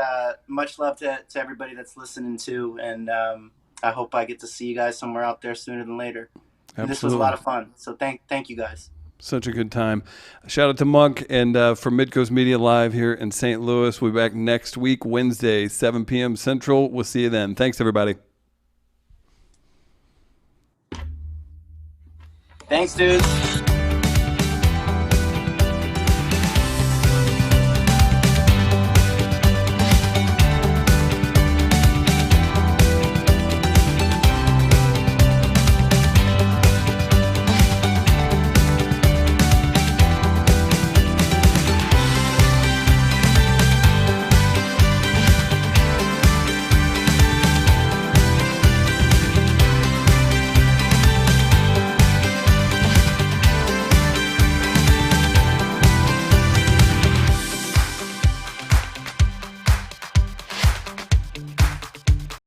much love to everybody that's listening too. And I hope I get to see you guys somewhere out there sooner than later. And this was a lot of fun. So thank you guys. Such a good time. Shout out to Monk and from Midcoast Media Live here in St. Louis. We'll be back next week, Wednesday, 7 p.m. Central. We'll see you then. Thanks, everybody. Thanks, dudes.